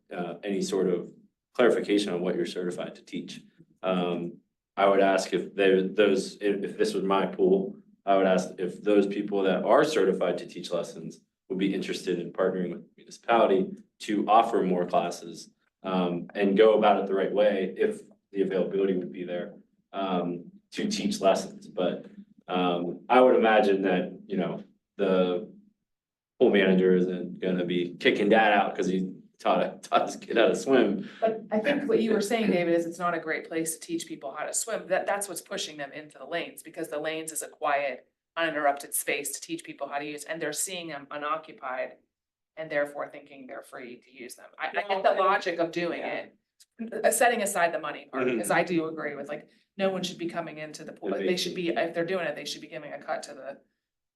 any sort of clarification on what you're certified to teach. I would ask if this was my pool, I would ask if those people that are certified to teach lessons would be interested in partnering with the municipality to offer more classes and go about it the right way if the availability would be there to teach lessons. But I would imagine that, the pool manager isn't gonna be kicking dad out because he taught his kid how to swim. But I think what you were saying, David, is it's not a great place to teach people how to swim. That's what's pushing them into the lanes, because the lanes is a quiet uninterrupted space to teach people how to use, and they're seeing them unoccupied and therefore thinking they're free to use them. I get the logic of doing it, setting aside the money part, because I do agree with like, no one should be coming into the pool. They should be, if they're doing it, they should be giving a cut to the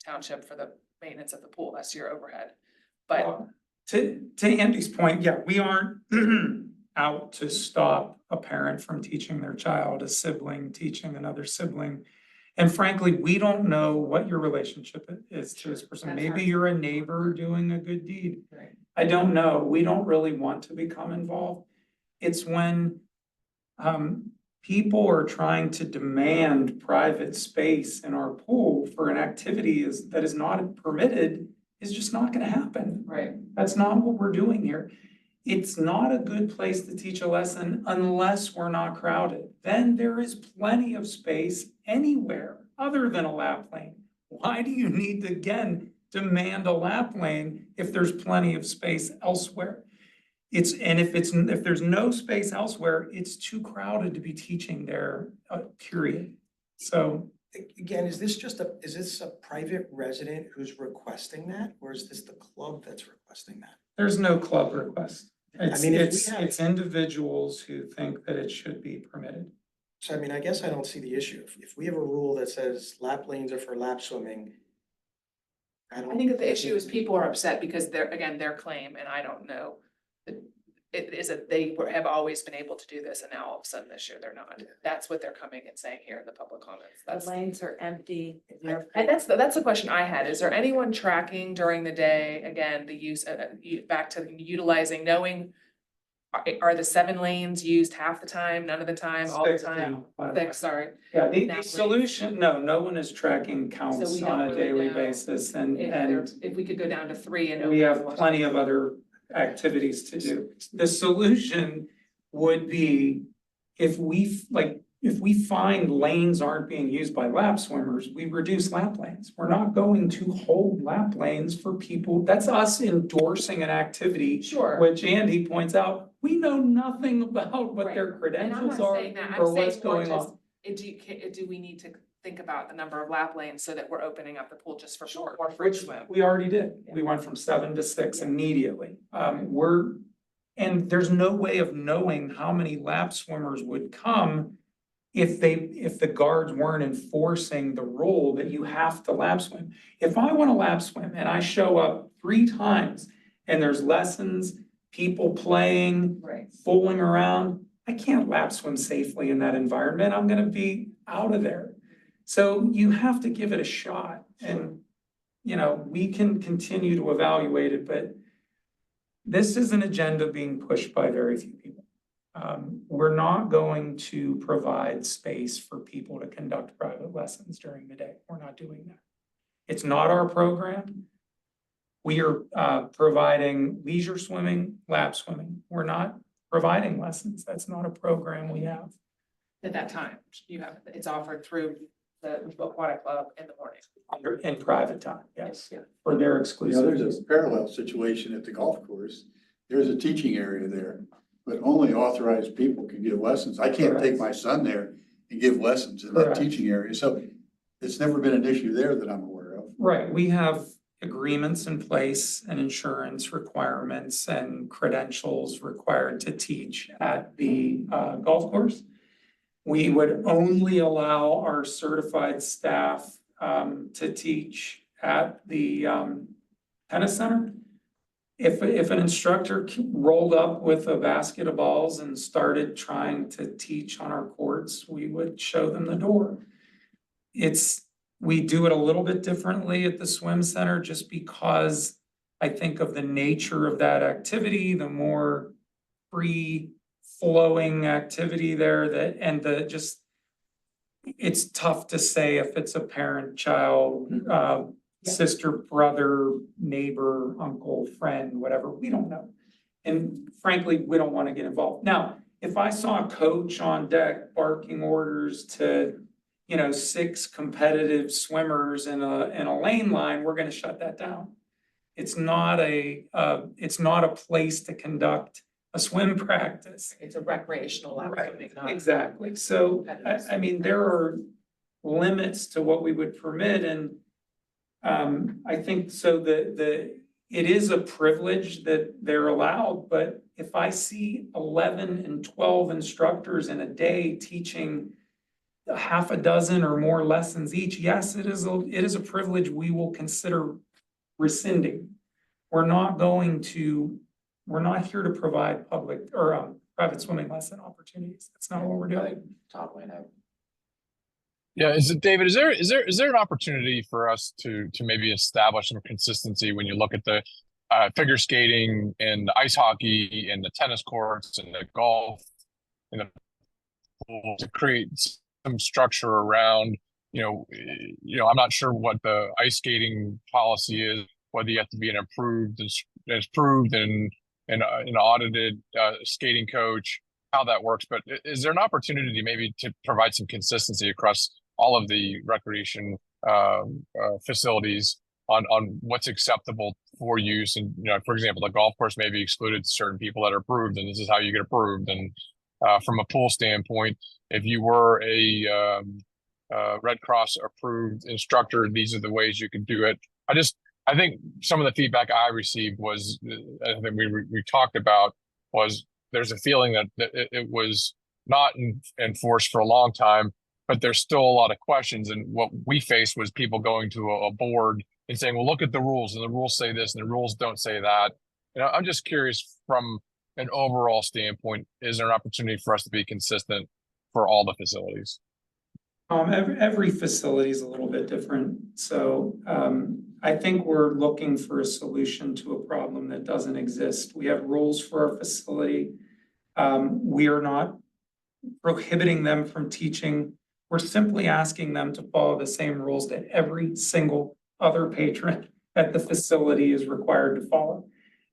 township for the maintenance of the pool. That's your overhead. But To Andy's point, yeah, we aren't out to stop a parent from teaching their child, a sibling teaching another sibling. And frankly, we don't know what your relationship is to this person. That's Maybe hard. you're a neighbor doing a good deed. Right. I don't know. We don't really want to become involved. It's when people are trying to demand private space in our pool for an activity that is not permitted, is just not gonna happen. Right. That's not what we're doing here. It's not a good place to teach a lesson unless we're not crowded. Then there is plenty of space anywhere other than a lap lane. Why do you need to, again, demand a lap lane if there's plenty of space elsewhere? If there's no space elsewhere, it's too crowded to be teaching there, period. So Again, is this a private resident who's requesting that, or is this the club that's requesting that? there's no club request. It's, mean, if we it's, had- it's individuals who think that it should be permitted. So I mean, I guess I don't see the issue. If we have a rule that says lap lanes are for lap swimming. I think that the issue is people are upset because their claim, and I don't know. It is that they have always been able to do this, and now all of a sudden this year they're not. That's what they're coming and saying here in the public comments. The That's, lanes are empty. They're- and that's the question I had. Is there anyone tracking during the day, again, the use, back to utilizing, knowing? Are the 7 lanes used half the time, none of the time, all the Six time? now, by the way. 6, sorry. Yeah, the Now, solution, no one is tracking counts we don't on a really daily know basis and, If we could go down to 3 and. we have plenty of other activities to do. The solution would be if we find lanes aren't being used by lap swimmers, we reduce lap lanes. We're not going to hold lap lanes for people. That's us endorsing an activity, Sure. which Andy points out, we know nothing about what their Right. And I'm credentials not are saying that, I'm or what's saying more going just, on. do we need to think about the number of lap lanes so that we're opening up the pool just for Sure, more free which swim? we already did. We went from 7 to 6 immediately. And there's no way of knowing how many lap swimmers would come if the guards weren't enforcing the rule that you have to lap swim. If I want to lap swim and I show up 3 times and there's lessons, people playing, Right. fooling around, I can't lap swim safely in that environment. I'm gonna be out of there. So you have to give it a shot and, we can continue to evaluate it, but this is an agenda being pushed by very few people. We're not going to provide space for people to conduct private lessons during the day. We're not doing that. It's not our program. We are providing leisure swimming, lap swimming. We're not providing lessons. That's not a program we have. At that time, it's offered through the aquatic club in the morning. In private time, yes, Yeah. for their You know, exclusive there's use. a parallel situation at the golf course. There's a teaching area there, but only authorized people can give lessons. I can't take Correct. my son there and give lessons in that Correct. teaching area. So it's never been an issue there that I'm aware of. Right, we have agreements in place and insurance requirements and credentials required to teach at the golf course. We would only allow our certified staff to teach at the tennis center. If an instructor rolled up with a basket of balls and started trying to teach on our courts, we would show them the door. We do it a little bit differently at the swim center just because I think of the nature of that activity, the more free flowing activity there it's tough to say if it's a parent, child, sister, brother, neighbor, uncle, friend, whatever, we don't know. And frankly, we don't want to get involved. Now, if I saw a coach on deck barking orders to 6 competitive swimmers in a lane line, we're gonna shut that down. It's not a place to conduct a swim practice. It's a recreational activity, not. Exactly. So, I mean, there are limits to what we would permit, and I think so it is a privilege that they're allowed, but if I see 11 and 12 instructors in a day teaching a half a dozen or more lessons each, yes, it is a privilege we will consider rescinding. We're not here to provide public or private swimming lesson opportunities. That's not what we're doing. Yeah, David, is there an opportunity for us to maybe establish some consistency when you look at the figure skating and the ice hockey and the tennis courts and the golf and the pool to create some structure around, I'm not sure what the ice skating policy is, whether you have to be an approved and an audited skating coach, how that works. But is there an opportunity maybe to provide some consistency across all of the recreation facilities on what's acceptable for use? And, for example, the golf course may be excluded to certain people that are approved, and this is how you get approved. And from a pool standpoint, if you were a Red Cross approved instructor, these are the ways you can do it. I think some of the feedback I received was, I think we talked about, was there's a feeling that it was not enforced for a long time, but there's still a lot of questions. And what we faced was people going to a board and saying, well, look at the rules, and the rules say this and the rules don't say that. I'm just curious, from an overall standpoint, is there an opportunity for us to be consistent for all the facilities? Every facility is a little bit different. So I think we're looking for a solution to a problem that doesn't exist. We have rules for our facility. We are not prohibiting them from teaching. We're simply asking them to follow the same rules that every single other patron at the facility is required to follow.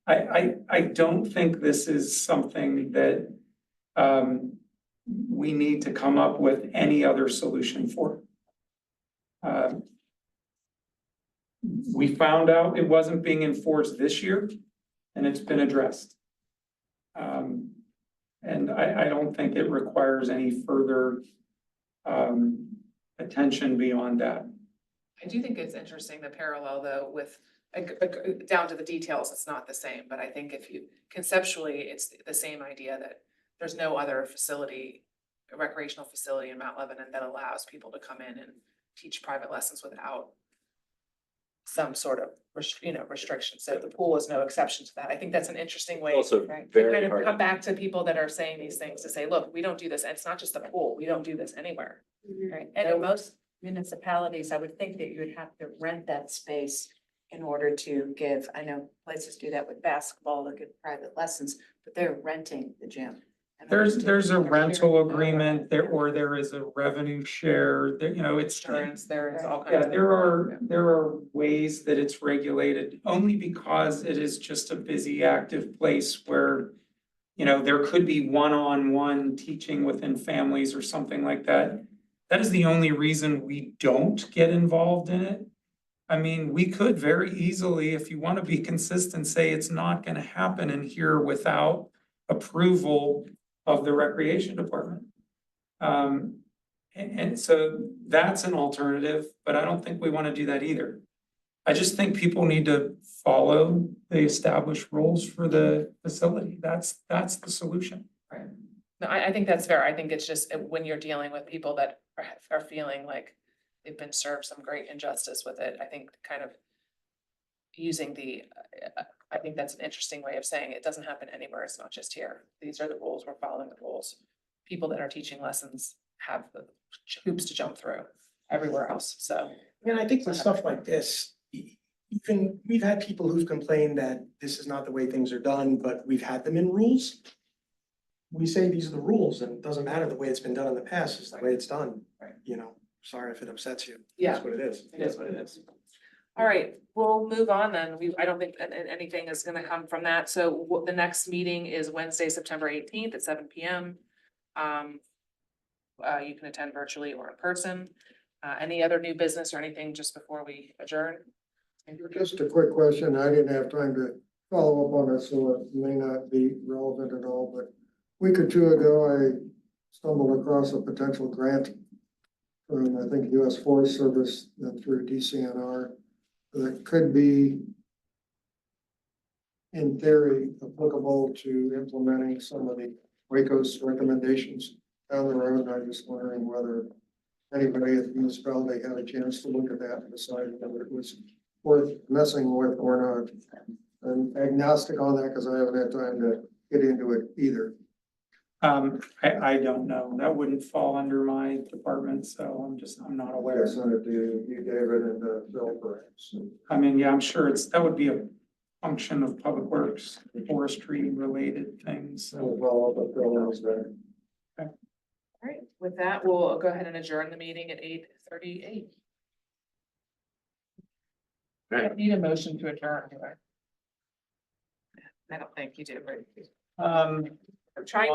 I don't think this is something that we need to come up with any other solution for. We found out it wasn't being enforced this year, and it's been addressed. And I don't think it requires any further attention beyond that. I do think it's interesting, the parallel though with, down to the details, it's not the same, but I think if you conceptually, it's the same idea that there's no other facility, a recreational facility in Mount Lebanon that allows people to come in and teach private lessons without some sort of restriction. So the pool is no exception to that. I think that's an interesting way Also to very kind of hard. come back to people that are saying these things, to say, look, we don't do this. And it's not just the pool. We don't do this anywhere. Right, and in most municipalities, I would think that you would have to rent that space in order to give, I know places do that with basketball, they give private lessons, but they're renting the gym. There's a rental agreement there, or there is a revenue share, there, it's. Insurance, there is all kinds Yeah, of. there are ways that it's regulated, only because it is just a busy, active place where, there could be one-on-one teaching within families or something like that. That is the only reason we don't get involved in it. I mean, we could very easily, if you want to be consistent, say it's not going to happen in here without approval of the recreation department. And so that's an alternative, but I don't think we want to do that either. I just think people need to follow the established rules for the facility. That's the solution. Right. No, I think that's fair. I think it's just when you're dealing with people that are feeling like they've been served some great injustice with it, I think kind of using I think that's an interesting way of saying it doesn't happen anywhere. It's not just here. These are the rules. We're following the rules. People that are teaching lessons have the hoops to jump through everywhere else. So. And I think with stuff like this, even we've had people who've complained that this is not the way things are done, but we've had them in rules. We say these are the rules, and it doesn't matter the way it's been done in the past, it's the way it's done. Right. Sorry if it upsets you. Yeah. That's what it is. It is what it is. All right, we'll move on then. I don't think anything is gonna come from that. So the next meeting is Wednesday, September 18th at 7 p.m. You can attend virtually or in person. Any other new business or anything just before we adjourn? Just a quick question. I didn't have time to follow up on it, so it may not be relevant at all, but a week or two ago, I stumbled across a potential grant from, I think, US Forest Service through DCNR that could be in theory applicable to implementing some of the Waco's recommendations down the road. I'm just wondering whether anybody at the municipality had a chance to look at that and decide whether it was worth messing with or not. I'm agnostic on that because I haven't had time to get into it either. I don't know. That wouldn't fall under my department, so I'm not aware. I sent it to you, David, and Bill perhaps. I mean, yeah, I'm sure that would be a function of public works, forestry related things, so. We'll follow up with Bill Wednesday. All right, with that, we'll go ahead and adjourn the meeting at 8:38. I need a motion to adjourn, do I? I don't think you do, right? I'm trying